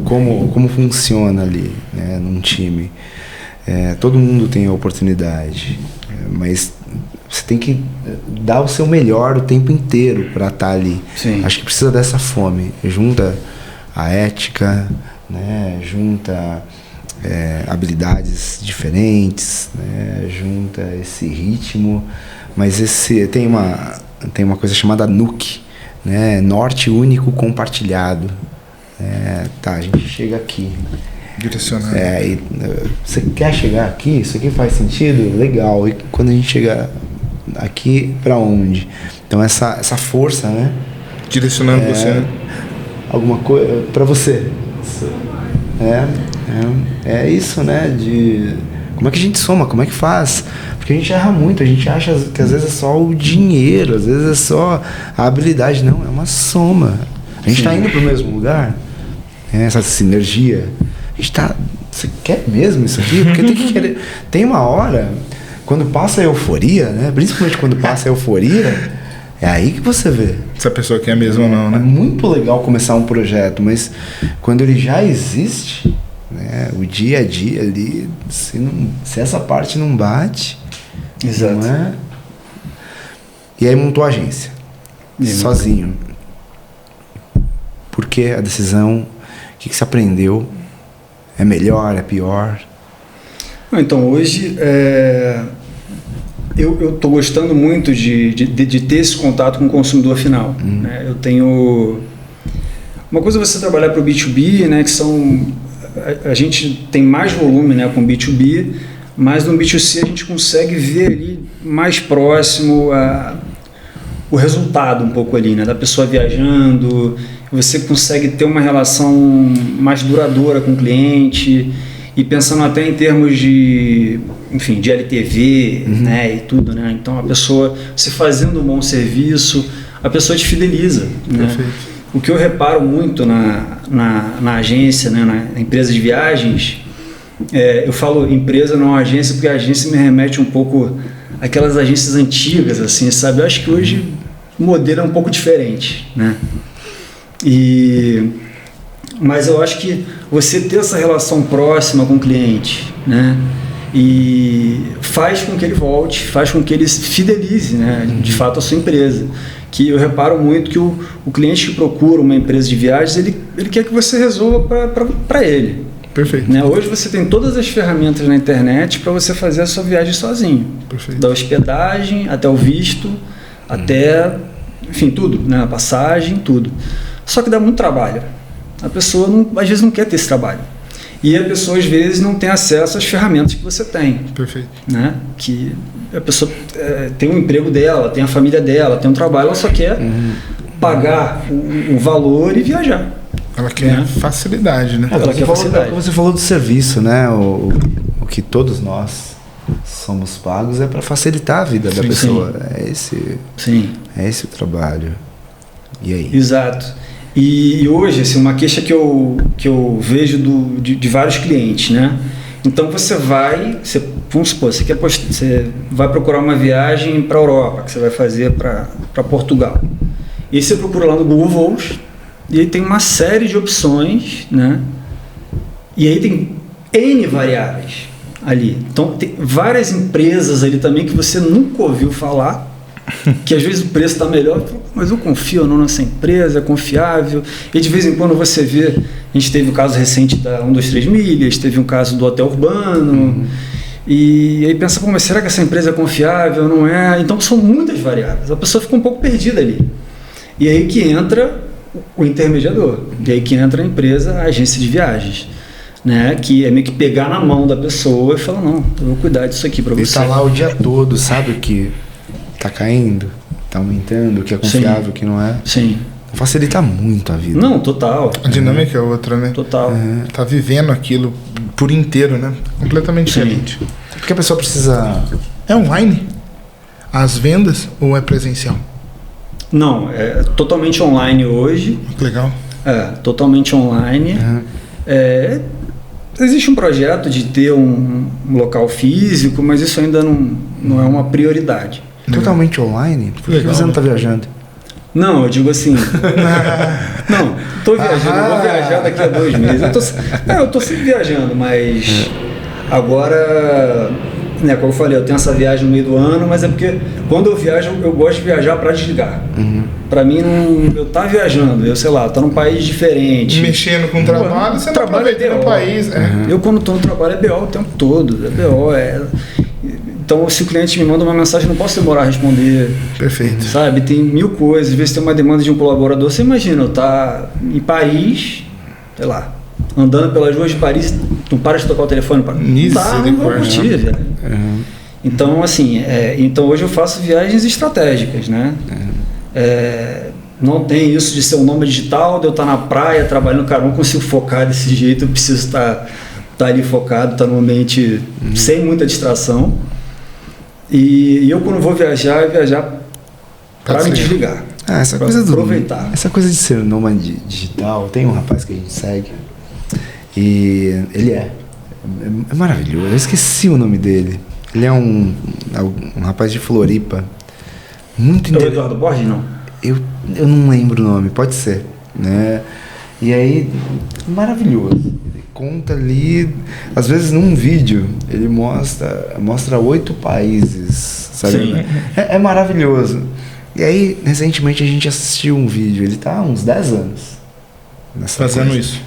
como funciona ali, né, num time. Todo mundo tem a oportunidade, mas você tem que dar o seu melhor o tempo inteiro para estar ali. Sim. Acho que precisa dessa fome. Junta a ética, né? Junta habilidades diferentes, né? Junta esse ritmo, mas tem uma coisa chamada NUC, né? Norte único compartilhado. A gente chega aqui. Direcionado. Você quer chegar aqui? Isso aqui faz sentido? Legal. E quando a gente chega aqui, para onde? Então essa força, né? Direcionando você, né? Alguma coisa para você. É isso, né? De como é que a gente soma, como é que faz? Porque a gente erra muito, a gente acha que às vezes é só o dinheiro, às vezes é só a habilidade. Não, é uma soma. A gente está indo para o mesmo lugar, essa sinergia. A gente tá. Você quer mesmo isso aqui? Porque tem que querer. Tem uma hora, quando passa a euforia, né? Principalmente quando passa a euforia, é aí que você vê. Se a pessoa quer mesmo ou não, né? É muito legal começar um projeto, mas quando ele já existe, né? O dia a dia ali, se essa parte não bate, Exato. não é? E aí montou a agência, sozinho. Por que a decisão? O que você aprendeu? É melhor, é pior? Então, hoje eu estou gostando muito de ter esse contato com o consumidor final. Né? Eu tenho... Uma coisa é você trabalhar para o B2B, né, que são... A gente tem mais volume, né, com B2B, mas no B2C a gente consegue ver ali mais próximo o resultado um pouco ali, né, da pessoa viajando. Você consegue ter uma relação mais duradoura com o cliente e pensando até em termos de, enfim, de LTV, né, e tudo, né? Então a pessoa, se fazendo um bom serviço, a pessoa te fideliza, né? Perfeito. O que eu reparo muito na agência, né, na empresa de viagens, eu falo empresa, não agência, porque a agência me remete um pouco àquelas agências antigas, assim, sabe? Eu acho que hoje o modelo é um pouco diferente, né? Mas eu acho que você ter essa relação próxima com o cliente, né, e faz com que ele volte, faz com que ele fidelize, né, de fato a sua empresa. Que eu reparo muito que o cliente que procura uma empresa de viagens, ele quer que você resolva para ele. Perfeito. Né? Hoje você tem todas as ferramentas na internet para você fazer a sua viagem sozinho. Perfeito. Da hospedagem até o visto, até, enfim, tudo, né, a passagem, tudo. Só que dá muito trabalho. A pessoa às vezes não quer ter esse trabalho. E a pessoa às vezes não tem acesso às ferramentas que você tem. Perfeito. Né? Que a pessoa tem um emprego dela, tem a família dela, tem um trabalho, ela só quer pagar o valor e viajar. Ela quer facilidade, né? Ela quer facilidade. Você falou do serviço, né? O que todos nós somos pagos é para facilitar a vida da pessoa. Sim. É esse o trabalho. E aí? Exato. E hoje, assim, uma queixa que eu vejo de vários clientes, né? Então vamos supor, você vai procurar uma viagem para a Europa, que você vai fazer para Portugal. E aí você procura lá no Google Voos, e aí tem uma série de opções, né? E aí tem N variáveis ali. Então tem várias empresas ali também que você nunca ouviu falar, que às vezes o preço está melhor, mas eu confio ou não nessa empresa, é confiável. E de vez em quando você vê, a gente teve o caso recente da 123 Milhas, teve um caso do Hotel Urbano, e aí pensa, mas será que essa empresa é confiável? Não é? Então são muitas variáveis, a pessoa fica um pouco perdida ali. E aí que entra o intermediador, e aí que entra a empresa, a agência de viagens, né? Que é meio que pegar na mão da pessoa e falar, não, eu vou cuidar disso aqui para você. Ele está lá o dia todo, sabe o que está caindo, está aumentando, o que é confiável, o que não é. Sim. Facilita muito a vida. Não, total. A dinâmica é outra, né? Total. Tá vivendo aquilo por inteiro, né? Completamente diferente. Porque a pessoa precisa... É online? As vendas ou é presencial? Não, é totalmente online hoje. Que legal. Totalmente online. Existe um projeto de ter um local físico, mas isso ainda não é uma prioridade. Totalmente online? Por que você não está viajando? Não, eu digo assim... não, estou viajando, eu vou viajar daqui a 2 meses. Eu tô sempre viajando, mas... Agora, né, como eu falei, eu tenho essa viagem no meio do ano, mas é porque quando eu viajo, eu gosto de viajar para desligar. Para mim, eu tá viajando, eu sei lá, tô num país diferente. Mexendo com o trabalho, você não aproveita no país. Eu quando tô no trabalho é BO o tempo todo, é BO, Então, se o cliente me manda uma mensagem, eu não posso demorar a responder. Perfeito. Sabe? Tem mil coisas. Às vezes tem uma demanda de um colaborador. Você imagina, eu tá em Paris, sei lá, andando pelas ruas de Paris, não para de tocar o telefone para não vou curtir, velho. Então, assim, então hoje eu faço viagens estratégicas, né? Não tem isso de ser um nome digital, de eu estar na praia trabalhando, cara, não consigo focar desse jeito, eu preciso estar ali focado, estar no ambiente sem muita distração. E eu quando vou viajar, para me desligar. Essa pra coisa aproveitar. Essa coisa de ser nômade digital, tem um rapaz que a gente segue e ele é maravilhoso. Eu esqueci o nome dele. Ele é um rapaz de Floripa. Muito interessante. É o Eduardo Borges, não? Eu não lembro o nome, pode ser, né? E aí, maravilhoso. Ele conta ali, às vezes num vídeo, ele mostra 8 países, sabe? Sim. É maravilhoso. E aí, recentemente a gente assistiu um vídeo, ele tá há uns 10 anos fazendo coisa. Isso.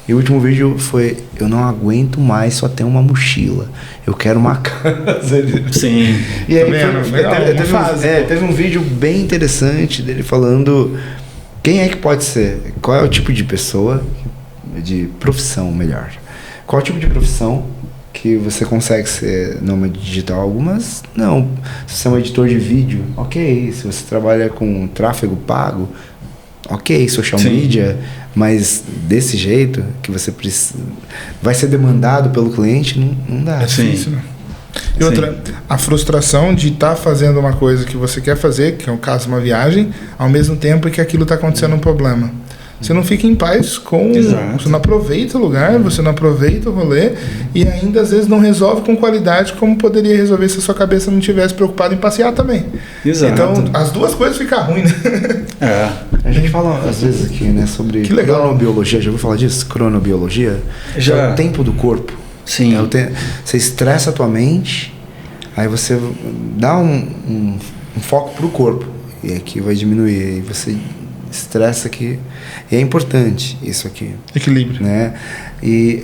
E o último vídeo foi: eu não aguento mais só ter uma mochila, eu quero uma casa. Sim. E aí teve um vídeo bem interessante dele falando quem é que pode ser, qual é o tipo de pessoa, de profissão melhor, qual é o tipo de profissão que você consegue ser nômade digital. Algumas não. Se você é um editor de vídeo, ok. Se você trabalha com tráfego pago, ok, social media, mas desse jeito que você precisa, vai ser demandado pelo cliente, não dá. É difícil, né? E outra, a frustração de estar fazendo uma coisa que você quer fazer, que é o caso de uma viagem, ao mesmo tempo que aquilo está acontecendo um problema. Você não fica em paz com... Exato. Você não aproveita o lugar, você não aproveita o rolê e ainda às vezes não resolve com qualidade como poderia resolver se a sua cabeça não estivesse preocupada em passear também. Exato. Então, as duas coisas ficam ruins, né? A gente fala às vezes aqui, né, sobre cronobiologia. Já ouviu falar disso? Cronobiologia? Já. É o tempo do corpo. Sim. Você estressa a tua mente, aí você dá um foco pro corpo. E aqui vai diminuir. E você estressa aqui. E é importante isso aqui. Equilíbrio. Né? E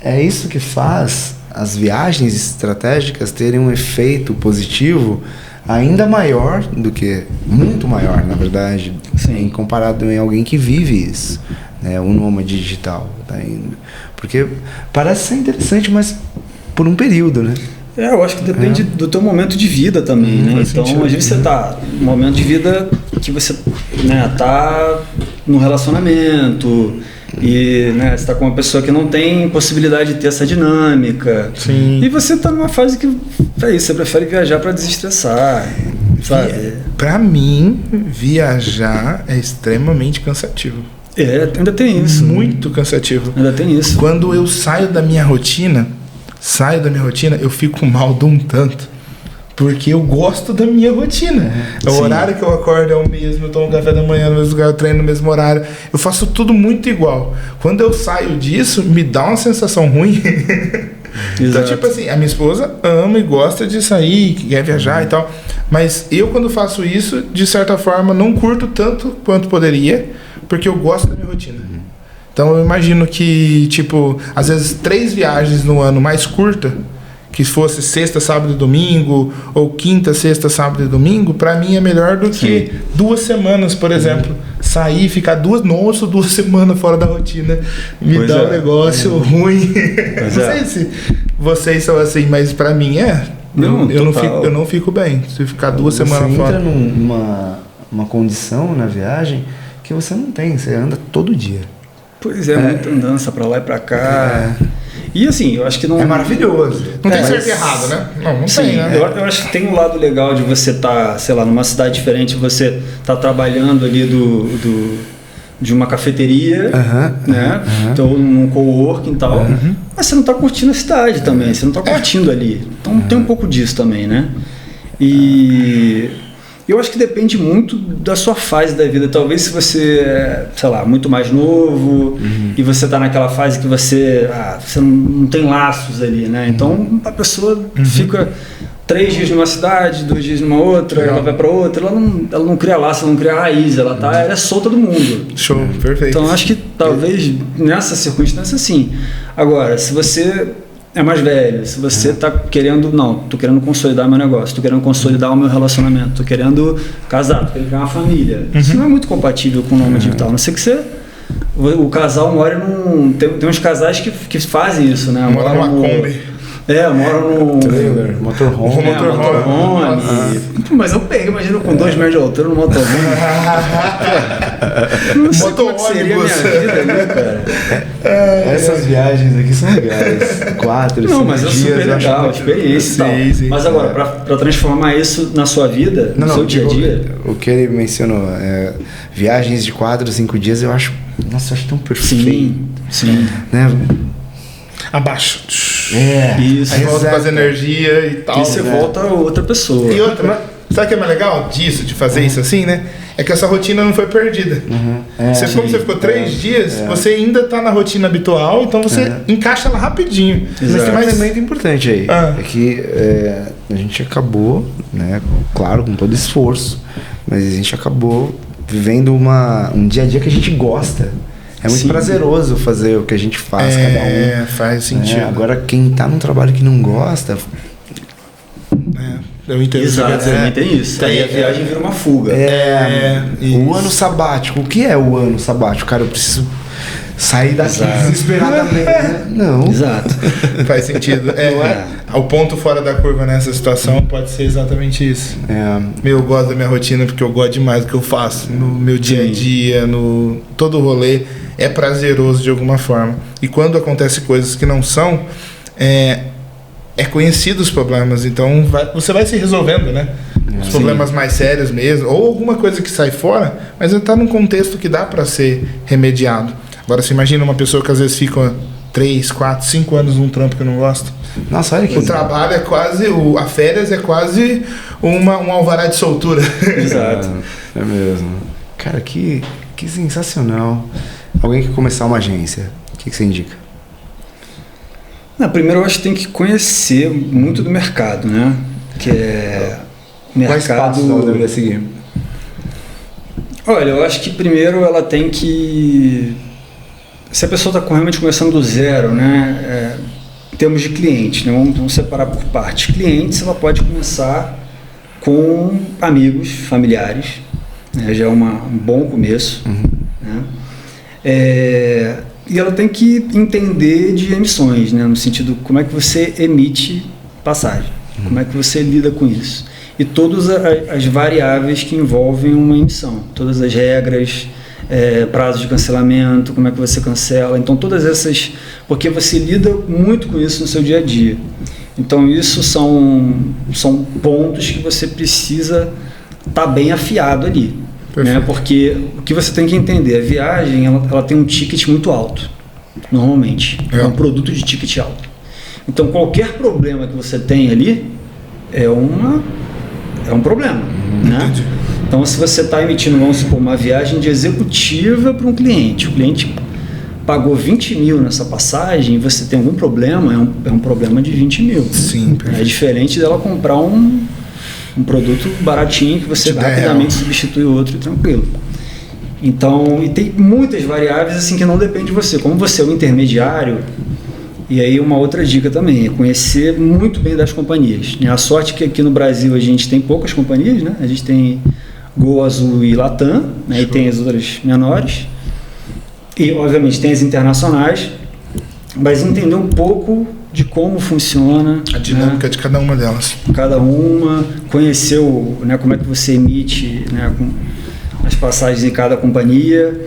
é isso que faz as viagens estratégicas terem um efeito positivo ainda maior do que, muito maior, na verdade, comparado em alguém que vive isso, né? Um nômade digital tá indo. Porque parece ser interessante, mas por um período, né? Eu acho que depende do teu momento de vida também, né? Então, às vezes você tá num momento de vida que você, né, tá num relacionamento e, né, você tá com uma pessoa que não tem possibilidade de ter essa dinâmica. Sim. E você tá numa fase que você prefere viajar para desestressar, sabe? Pra mim, viajar é extremamente cansativo. Ainda tem isso. Muito cansativo. Ainda tem isso. Quando eu saio da minha rotina, eu fico mal de um tanto. Porque eu gosto da minha rotina. O horário que eu acordo é o mesmo, eu tomo café da manhã no mesmo lugar, eu treino no mesmo horário. Eu faço tudo muito igual. Quando eu saio disso, me dá uma sensação ruim. Então, tipo assim, a minha esposa ama e gosta de sair, quer viajar e tal. Mas eu, quando faço isso, de certa forma, não curto tanto quanto poderia, porque eu gosto da minha rotina. Então eu imagino que, tipo, às vezes 3 viagens no ano mais curta, que fosse sexta, sábado e domingo, ou quinta, sexta, sábado e domingo, pra mim é melhor do que 2 semanas, por exemplo. Sair e ficar 2 semanas fora da rotina me dá um negócio ruim. Não sei se vocês são assim, mas pra mim eu não fico bem. Se ficar 2 semanas fora. Você entra numa condição na viagem que você não tem, você anda todo dia. Pois é, muita andança pra lá e pra cá. E assim, eu acho que não... É maravilhoso. Não tem certo e errado, né? Não tem, né? Eu acho que tem um lado legal de você estar, sei lá, numa cidade diferente, você tá trabalhando ali de uma cafeteria, né? Então, num coworking e tal. Mas você não tá curtindo a cidade também, você não tá curtindo ali. Então tem um pouco disso também, né? E Eu acho que depende muito da sua fase da vida. Talvez se você é, sei lá, muito mais novo e você está naquela fase que você não tem laços ali, né? Então a pessoa fica 3 dias numa cidade, 2 dias numa outra, ela vai para outra, ela não cria laço, ela não cria raiz, ela é solta do mundo. Show, perfeito. Então acho que talvez nessa circunstância sim. Agora, se você é mais velho, se você está querendo, tô querendo consolidar meu negócio, tô querendo consolidar o meu relacionamento, tô querendo casar, tô querendo criar uma família. Isso não é muito compatível com o nômade digital, a não ser que o casal more num... Tem uns casais que fazem isso, né? Mora numa Kombi. Moram num... Trailer, motorhome. Mas eu pego, imagina com 2 metros de altura no motorhome. Não sei como que seria a minha vida ali, cara. Essas viagens aqui são legais. 4, 5 dias. Não, mas é super legal, a experiência e tal. Sim. Mas agora, para transformar isso na sua vida, no seu dia a dia... O que ele mencionou, viagens de 4, 5 dias, eu acho tão perfeito. Sim. Né? Abaixo. Isso. Aí volta com as energias e tal. E você volta outra pessoa. E outra, sabe o que é mais legal disso, de fazer isso assim, né? É que essa rotina não foi perdida. Como você ficou 3 dias, você ainda tá na rotina habitual, então você encaixa ela rapidinho. Mas tem um elemento importante aí. É que a gente acabou, né, claro, com todo esforço, mas a gente acabou vivendo um dia a dia que a gente gosta. É muito prazeroso fazer o que a gente faz, cada um. Faz sentido. Agora, quem tá num trabalho que não gosta... Eu entendo. Exato, também tem isso. Aí a viagem vira uma fuga. O ano sabático. O que é o ano sabático? Cara, eu preciso sair daqui desesperadamente. Né? Não. Exato. Faz sentido. O ponto fora da curva nessa situação pode ser exatamente isso. Eu gosto da minha rotina porque eu gosto demais do que eu faço. No meu dia a dia, no todo o rolê. É prazeroso de alguma forma. E quando acontecem coisas que não são, é conhecido os problemas. Então você vai se resolvendo, né? Os problemas mais sérios mesmo. Ou alguma coisa que sai fora, mas está num contexto que dá para ser remediado. Agora você imagina uma pessoa que às vezes fica 3, 4, 5 anos num trampo que não gosta. Nossa, olha que o trabalho é quase, a férias é quase um alvará de soltura. Exato. É mesmo. Cara, que sensacional. Alguém que começar uma agência, o que você indica? Primeiro eu acho que tem que conhecer muito do mercado, né? Que é Quais passos ela deveria seguir? Olha, eu acho que primeiro ela tem que... Se a pessoa está realmente começando do zero, né? Em termos de clientes, né? Vamos separar por partes. Clientes, ela pode começar com amigos, familiares, né? Já é um bom começo, né? E ela tem que entender de emissões, né? No sentido, como é que você emite passagem, como é que você lida com isso. E todas as variáveis que envolvem uma emissão, todas as regras, prazo de cancelamento, como é que você cancela. Então, todas essas... Porque você lida muito com isso no seu dia a dia. Então, isso são pontos que você precisa estar bem afiado ali. Né? Porque o que você tem que entender, a viagem ela tem um ticket muito alto, normalmente. É um produto de ticket alto. Então, qualquer problema que você tem ali é um problema. Né? Então, se você está emitindo, vamos supor, uma viagem de executiva para um cliente, o cliente pagou 20 mil nessa passagem e você tem algum problema, é um problema de 20 mil. Sim, é diferente dela comprar um produto baratinho que você rapidamente substitui o outro e tranquilo. Então, e tem muitas variáveis assim que não dependem de você. Como você é um intermediário, e aí uma outra dica também é conhecer muito bem das companhias. A sorte é que aqui no Brasil a gente tem poucas companhias, né? A gente tem Gol, Azul e Latam, né? E tem as outras menores. E, obviamente, tem as internacionais, mas entender um pouco de como funciona a dinâmica de cada uma delas. Conhecer né, como é que você emite, né, as passagens em cada companhia,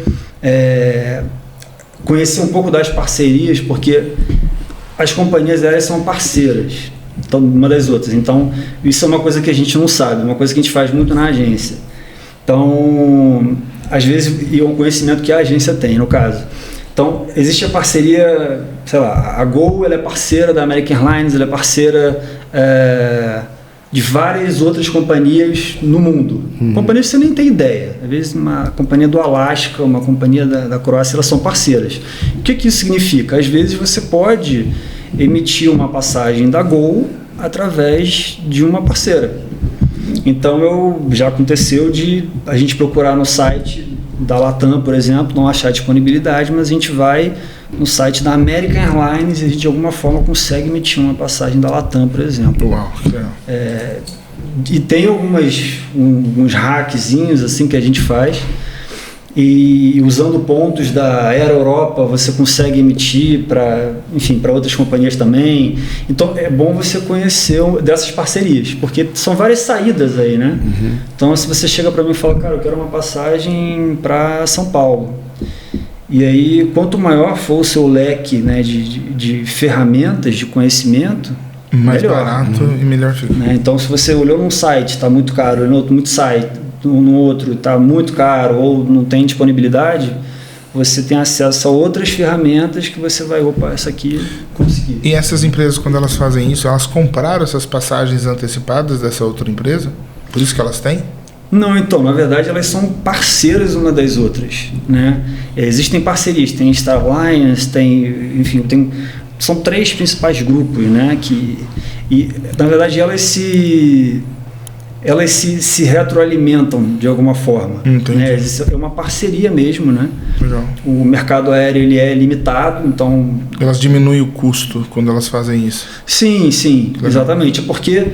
conhecer um pouco das parcerias, porque as companhias elas são parceiras uma das outras. Então, isso é uma coisa que a gente não sabe, uma coisa que a gente faz muito na agência. Então, às vezes, e é um conhecimento que a agência tem, no caso. Então, existe a parceria, sei lá, a Gol ela é parceira da American Airlines, ela é parceira de várias outras companhias no mundo. Companhias que você nem tem ideia. Às vezes uma companhia do Alasca, uma companhia da Croácia, elas são parceiras. O que isso significa? Às vezes você pode emitir uma passagem da Gol através de uma parceira. Então já aconteceu de a gente procurar no site da Latam, por exemplo, não achar disponibilidade, mas a gente vai no site da American Airlines e a gente de alguma forma consegue emitir uma passagem da Latam, por exemplo. Uau, que legal. E tem alguns hackzinhos assim que a gente faz, e usando pontos da Air Europa você consegue emitir para outras companhias também. Então é bom você conhecer dessas parcerias, porque são várias saídas aí, né? Então se você chega para mim e fala, cara, eu quero uma passagem para São Paulo, e aí quanto maior for o seu leque, né, de ferramentas de conhecimento, mais melhor, barato e melhor fica. né? Então se você olhou num site, está muito caro, no outro no outro está muito caro ou não tem disponibilidade, você tem acesso a outras ferramentas que você vai, essa aqui consegui. E essas empresas, quando elas fazem isso, elas compraram essas passagens antecipadas dessa outra empresa? Por isso que elas têm? Não, então, na verdade elas são parceiras uma das outras, né? Existem parcerias, tem Star Alliance, são 3 principais grupos, né? E na verdade elas se retroalimentam de alguma forma. Né? É uma parceria mesmo, né? Legal. O mercado aéreo ele é limitado, então... Elas diminuem o custo quando elas fazem isso. Sim, exatamente. Porque,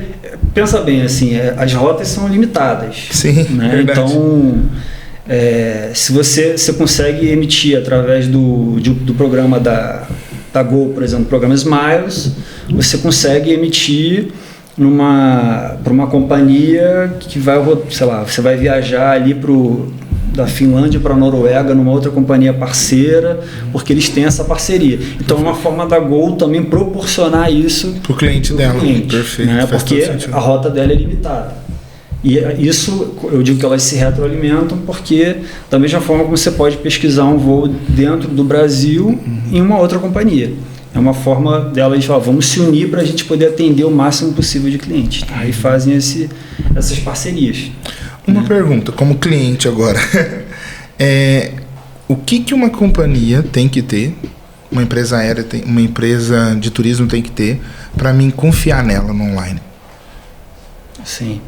pensa bem, assim, as rotas são limitadas. Sim, né? verdade. Então, se você consegue emitir através do programa da Gol, por exemplo, o programa Smiles, você consegue emitir para uma companhia que vai, sei lá, você vai viajar ali da Finlândia para a Noruega numa outra companhia parceira, porque eles têm essa parceria. Então é uma forma da Gol também proporcionar isso para o cliente dela. Perfeito. Né? Porque a rota dela é limitada. E isso, eu digo que elas se retroalimentam, porque da mesma forma como você pode pesquisar um voo dentro do Brasil em uma outra companhia. É uma forma delas falar, vamos se unir para a gente poder atender o máximo possível de clientes. Aí fazem essas parcerias. Uma pergunta, como cliente agora. O que uma companhia tem que ter, uma empresa aérea, uma empresa de turismo tem que ter, para mim confiar nela no online? Sim.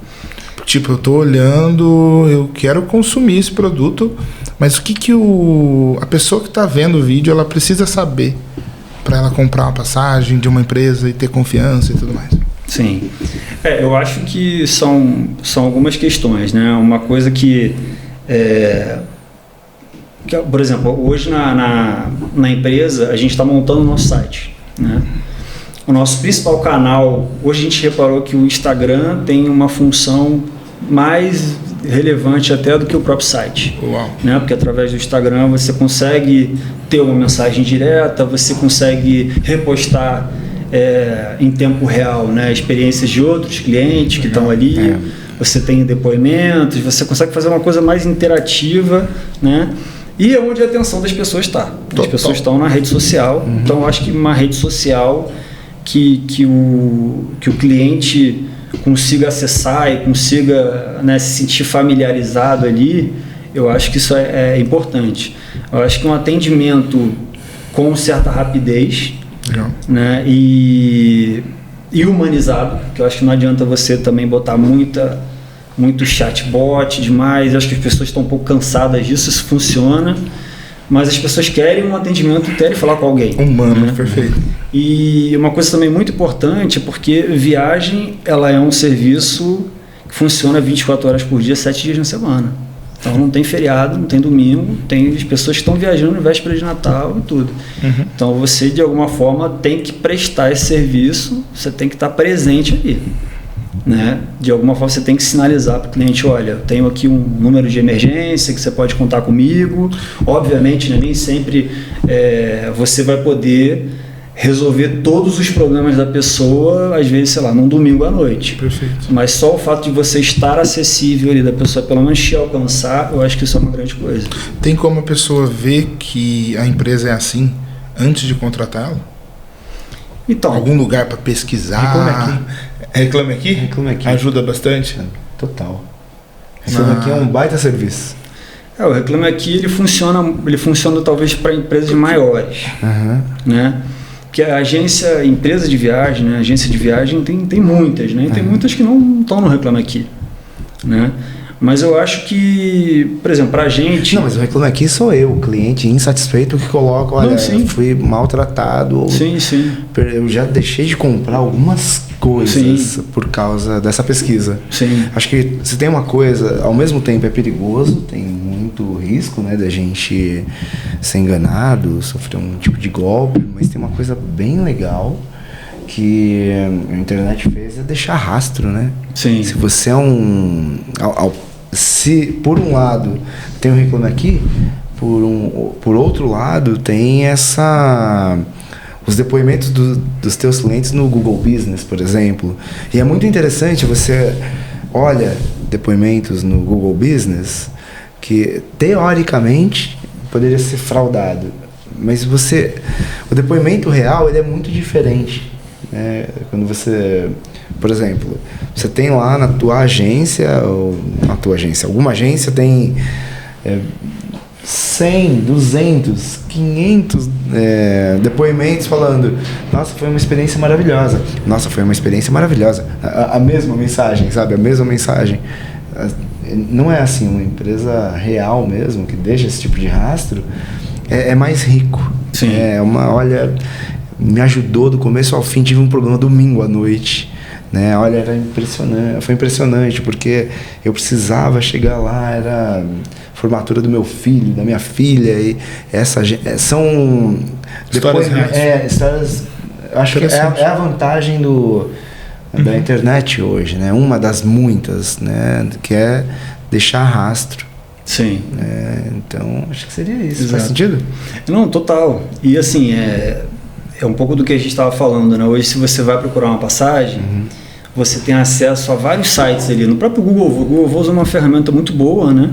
Tipo, eu estou olhando, eu quero consumir esse produto, mas o que a pessoa que está vendo o vídeo, ela precisa saber para ela comprar uma passagem de uma empresa e ter confiança e tudo mais? Sim. Eu acho que são algumas questões, né? Uma coisa que por exemplo, hoje na empresa a gente está montando o nosso site, né? O nosso principal canal, hoje a gente reparou que o Instagram tem uma função mais relevante até do que o próprio site. Uau. Né? Porque através do Instagram você consegue ter uma mensagem direta, você consegue repostar em tempo real, né, experiências de outros clientes que estão ali, você tem depoimentos, você consegue fazer uma coisa mais interativa, né? E é onde a atenção das pessoas está. As pessoas estão na rede social, então eu acho que uma rede social que o cliente consiga acessar e consiga, né, se sentir familiarizado ali, eu acho que isso é importante. Eu acho que um atendimento com certa rapidez, né, e humanizado, que eu acho que não adianta você também botar muito chatbot demais, eu acho que as pessoas estão um pouco cansadas disso, isso funciona, mas as pessoas querem um atendimento, querem falar com alguém. Humano, né? Perfeito. E uma coisa também muito importante, porque viagem, ela é um serviço que funciona 24 horas por dia, 7 dias na semana. Então não tem feriado, não tem domingo, tem as pessoas que estão viajando em véspera de Natal e tudo. Então você, de alguma forma, tem que prestar esse serviço, você tem que estar presente ali. Né? De alguma forma você tem que sinalizar para o cliente, olha, eu tenho aqui um número de emergência que você pode contar comigo. Obviamente, né, nem sempre você vai poder resolver todos os problemas da pessoa, às vezes, sei lá, num domingo à noite. Perfeito. Mas só o fato de você estar acessível ali, da pessoa pelo menos te alcançar, eu acho que isso é uma grande coisa. Tem como a pessoa ver que a empresa é assim antes de contratá-la? Então, algum lugar para pesquisar? Reclame Aqui? Reclame Aqui. Ajuda bastante? Total. Reclame Aqui é um baita serviço. O Reclame Aqui ele funciona talvez para empresas maiores, né? Porque a empresa de viagem, né? Agência de viagem tem muitas, né? E tem muitas que não estão no Reclame Aqui, né? Mas eu acho que, por exemplo, pra gente... Não, mas o Reclame Aqui sou eu, o cliente insatisfeito que coloca, olha, fui maltratado. Sim. Eu já deixei de comprar algumas coisas por causa dessa pesquisa. Sim. Acho que se tem uma coisa, ao mesmo tempo é perigoso, tem muito risco, né, da gente ser enganado, sofrer um tipo de golpe, mas tem uma coisa bem legal que a internet fez é deixar rastro, né? Sim. Se você é se por um lado tem o Reclame Aqui, por outro lado tem os depoimentos dos teus clientes no Google Business, por exemplo. E é muito interessante, você olha depoimentos no Google Business que teoricamente poderia ser fraudado, mas o depoimento real ele é muito diferente, né? Quando você, por exemplo, você tem lá na tua agência, alguma agência tem 100, 200, 500 depoimentos falando: nossa, foi uma experiência maravilhosa. Nossa, foi uma experiência maravilhosa. A mesma mensagem, sabe? A mesma mensagem. Não é assim, uma empresa real mesmo, que deixa esse tipo de rastro, é mais rico. Sim. Olha, me ajudou do começo ao fim, tive um problema domingo à noite. Né? Olha, era impressionante, foi impressionante, porque eu precisava chegar lá, era formatura do meu filho, da minha filha, e são histórias reais. Histórias, acho que é a vantagem da internet hoje, né? Uma das muitas, né? Que é deixar rastro. Sim. Então, acho que seria isso. Exato. Faz sentido? Não, total. E assim, é um pouco do que a gente estava falando, né? Hoje, se você vai procurar uma passagem, você tem acesso a vários sites ali. No próprio Google, o Google Voos é uma ferramenta muito boa, né?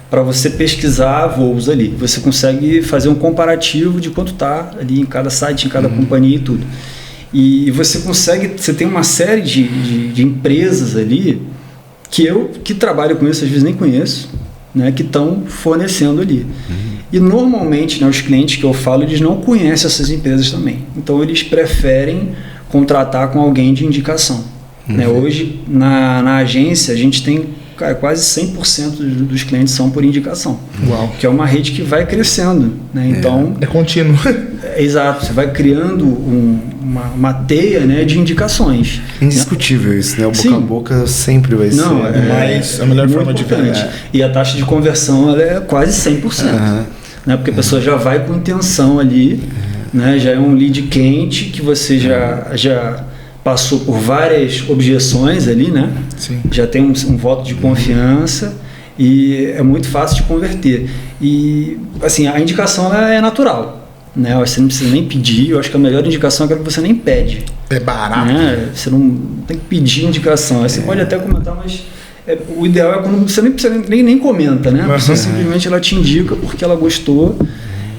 Para você pesquisar voos ali. Você consegue fazer um comparativo de quanto está ali em cada site, em cada companhia e tudo. E você tem uma série de empresas ali que eu, que trabalho com isso, às vezes nem conheço, né? Que estão fornecendo ali. E normalmente, né, os clientes que eu falo, eles não conhecem essas empresas também. Então eles preferem contratar com alguém de indicação. Né? Hoje, na agência, a gente tem quase 100% dos clientes são por indicação. Uau. Que é uma rede que vai crescendo. Né? Então, é contínuo. Exato, você vai criando uma teia, né, de indicações. Indiscutível isso, né? O boca a boca sempre vai ser. Mas a melhor forma de ver. E a taxa de conversão ela é quase 100%. Né? Porque a pessoa já vai com intenção ali, né? Já é um lead quente que você já passou por várias objeções ali, né? Sim. Já tem um voto de confiança e é muito fácil de converter. E assim, a indicação ela é natural, né? Você não precisa nem pedir. Eu acho que a melhor indicação é aquela que você nem pede. É barato. Né? Você não tem que pedir indicação. Aí você pode até comentar, mas o ideal é quando você nem precisa nem comenta, né? Você simplesmente ela te indica porque ela gostou.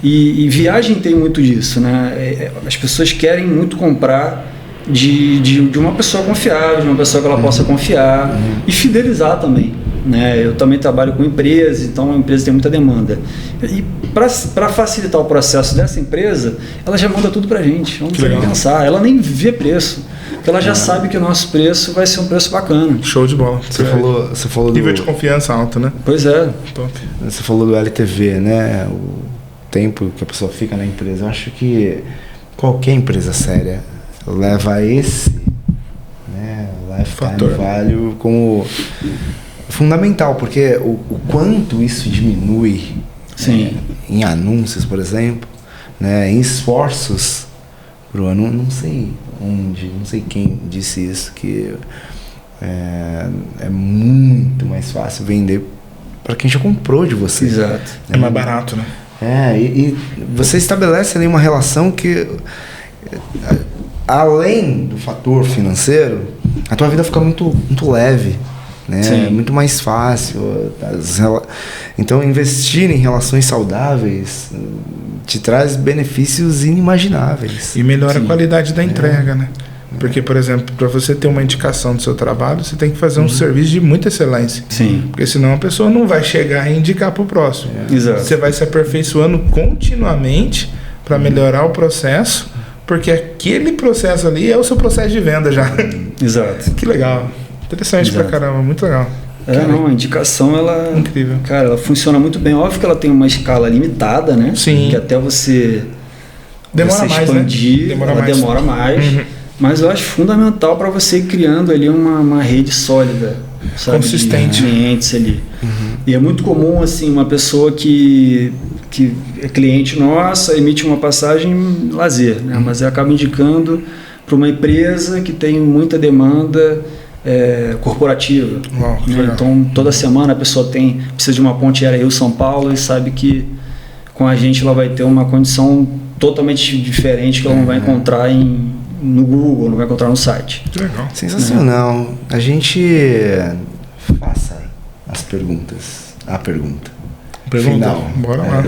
E viagem tem muito disso, né? As pessoas querem muito comprar de uma pessoa confiável, de uma pessoa que ela possa confiar e fidelizar também, né? Eu também trabalho com empresas, então a empresa tem muita demanda e para facilitar o processo dessa empresa, ela já manda tudo pra gente, não precisa nem pensar, ela nem vê preço, porque ela já sabe que o nosso preço vai ser um preço bacana. Show de bola. Você falou nível de confiança alto, né? Pois é. Top. Você falou do LTV, né? O tempo que a pessoa fica na empresa. Eu acho que qualquer empresa séria leva esse, né, lifetime value como fundamental, porque o quanto isso diminui em anúncios, por exemplo, né, em esforços para o anúncio, não sei quem disse isso, que é muito mais fácil vender para quem já comprou de você. Exato. É mais barato, né? E você estabelece ali uma relação que, além do fator financeiro, a tua vida fica muito, muito leve, né? Muito mais fácil. Então, investir em relações saudáveis te traz benefícios inimagináveis. E melhora a qualidade da entrega, né? Porque, por exemplo, para você ter uma indicação do seu trabalho, você tem que fazer um serviço de muita excelência. Sim. Porque senão a pessoa não vai chegar e indicar para o próximo. Exato. Você vai se aperfeiçoando continuamente para melhorar o processo, porque aquele processo ali é o seu processo de venda já. Exato. Que legal. Interessante pra caramba, muito legal. Não, a indicação, ela... Incrível. Cara, ela funciona muito bem. Óbvio que ela tem uma escala limitada, né? Sim. Que até você... Demora mais, expandir, né? demora mais. Mas eu acho fundamental para você ir criando ali uma rede sólida, sabe? Consistente. De clientes ali. E é muito comum, assim, uma pessoa que é cliente nossa, emite uma passagem lazer, né? Mas acaba indicando para uma empresa que tem muita demanda corporativa. Uau, né? Então, toda semana a pessoa precisa de uma ponte aérea Rio-São Paulo e sabe que com a gente ela vai ter uma condição totalmente diferente que ela não vai encontrar no Google, não vai encontrar no site. Legal. Sensacional. A gente faça as perguntas. A pergunta. Final. Bora lá.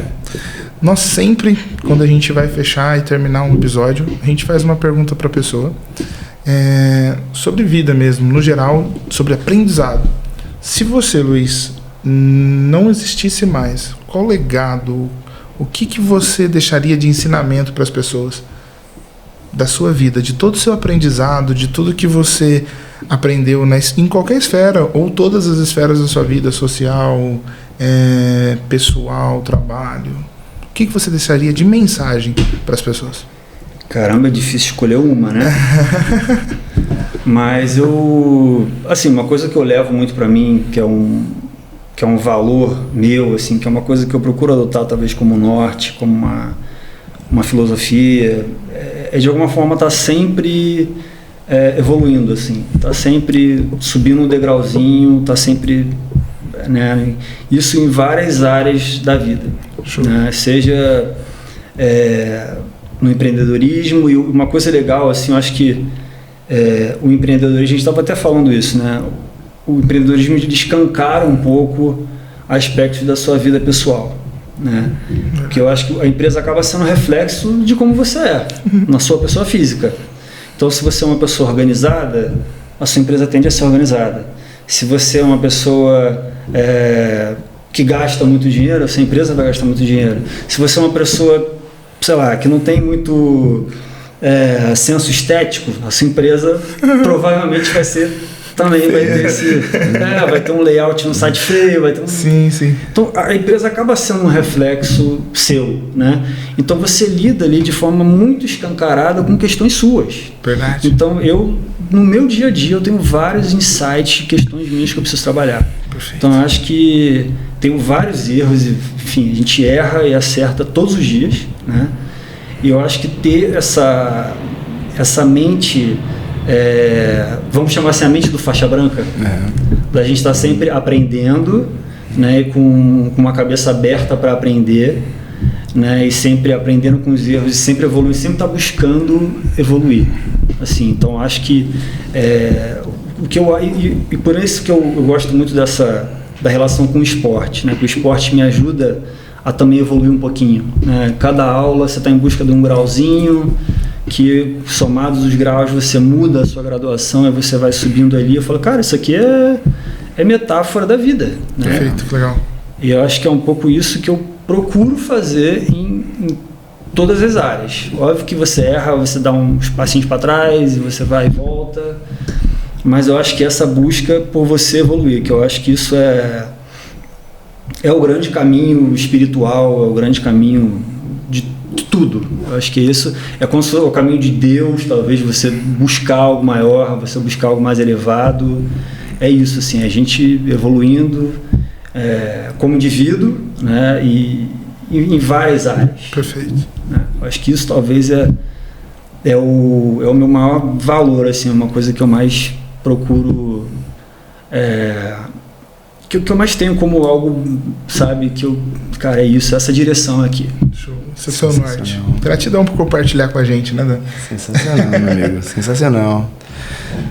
Nós sempre, quando a gente vai fechar e terminar um episódio, a gente faz uma pergunta para a pessoa sobre vida mesmo, no geral, sobre aprendizado. Se você, Luiz, não existisse mais, qual legado, o que você deixaria de ensinamento para as pessoas da sua vida, de todo o seu aprendizado, de tudo que você aprendeu em qualquer esfera, ou todas as esferas da sua vida, social, pessoal, trabalho? O que você deixaria de mensagem para as pessoas? Caramba, é difícil escolher uma, né? Mas uma coisa que eu levo muito para mim, que é um valor meu, assim, que é uma coisa que eu procuro adotar talvez como norte, como uma filosofia, de alguma forma estar sempre evoluindo, assim, tá sempre subindo um degrauzinho, tá sempre, né, isso em várias áreas da vida, né, seja no empreendedorismo. E uma coisa legal, assim, eu acho que o empreendedorismo, a gente estava até falando isso, né, o empreendedorismo descancara um pouco aspectos da sua vida pessoal, né? Porque eu acho que a empresa acaba sendo reflexo de como você é, na sua pessoa física. Então, se você é uma pessoa organizada, a sua empresa tende a ser organizada. Se você é uma pessoa que gasta muito dinheiro, a sua empresa vai gastar muito dinheiro. Se você é uma pessoa, sei lá, que não tem muito senso estético, a sua empresa provavelmente vai ser... Também vai ter vai ter um layout no site feio, vai ter Sim. Então a empresa acaba sendo um reflexo seu, né? Então você lida ali de forma muito escancarada com questões suas. Verdade. Então no meu dia a dia, eu tenho vários insights, questões minhas que eu preciso trabalhar. Perfeito. Então eu acho que tenho vários erros, enfim, a gente erra e acerta todos os dias, né? E eu acho que ter essa mente... vamos chamar assim, a mente do faixa branca, da gente estar sempre aprendendo, né, e com uma cabeça aberta para aprender, né, e sempre aprendendo com os erros e sempre evoluindo, sempre estar buscando evoluir, assim. Então acho que o que e por isso que eu gosto muito da relação com o esporte, né, que o esporte me ajuda a também evoluir um pouquinho, né? Cada aula você está em busca de um grauzinho, que somados os graus você muda a sua graduação e você vai subindo ali. Eu falo, cara, isso aqui é metáfora da vida, né? Perfeito, legal. E eu acho que é um pouco isso que eu procuro fazer em todas as áreas. Óbvio que você erra, você dá uns passinhos para trás e você vai e volta, mas eu acho que essa busca por você evoluir, que eu acho que isso é o grande caminho espiritual, é o grande caminho de tudo. Eu acho que isso é como se fosse o caminho de Deus, talvez você buscar algo maior, você buscar algo mais elevado. É isso, assim, a gente evoluindo como indivíduo, né, e em várias áreas. Perfeito. Né? Eu acho que isso talvez é o meu maior valor, assim, uma coisa que eu mais procuro, que eu mais tenho como algo, sabe, que cara, é isso, essa direção aqui. Show. Esse é o seu norte. Gratidão por compartilhar com a gente, né, Dan? Sensacional, meu amigo, sensacional.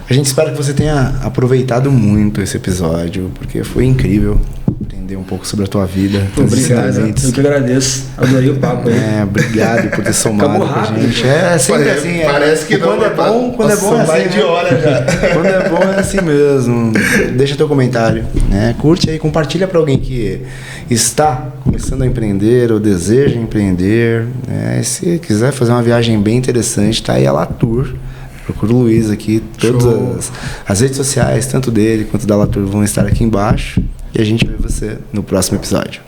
A gente espera que você tenha aproveitado muito esse episódio, porque foi incrível. Aprendeu entender um pouco sobre a tua vida. Obrigado, eu que agradeço. Adorei o papo aí. Obrigado por ter somado com a gente. Sempre assim. Parece que quando é bom, quando é bom é assim. Mais de hora já. Quando é bom é assim mesmo. Deixa teu comentário, né? Curte aí, compartilha para alguém que está começando a empreender ou deseja empreender, né? Se quiser fazer uma viagem bem interessante, tá aí a Latour. Procura o Luiz aqui. Todas as redes sociais, tanto dele quanto da Latour, vão estar aqui embaixo. E a gente vê você no próximo episódio.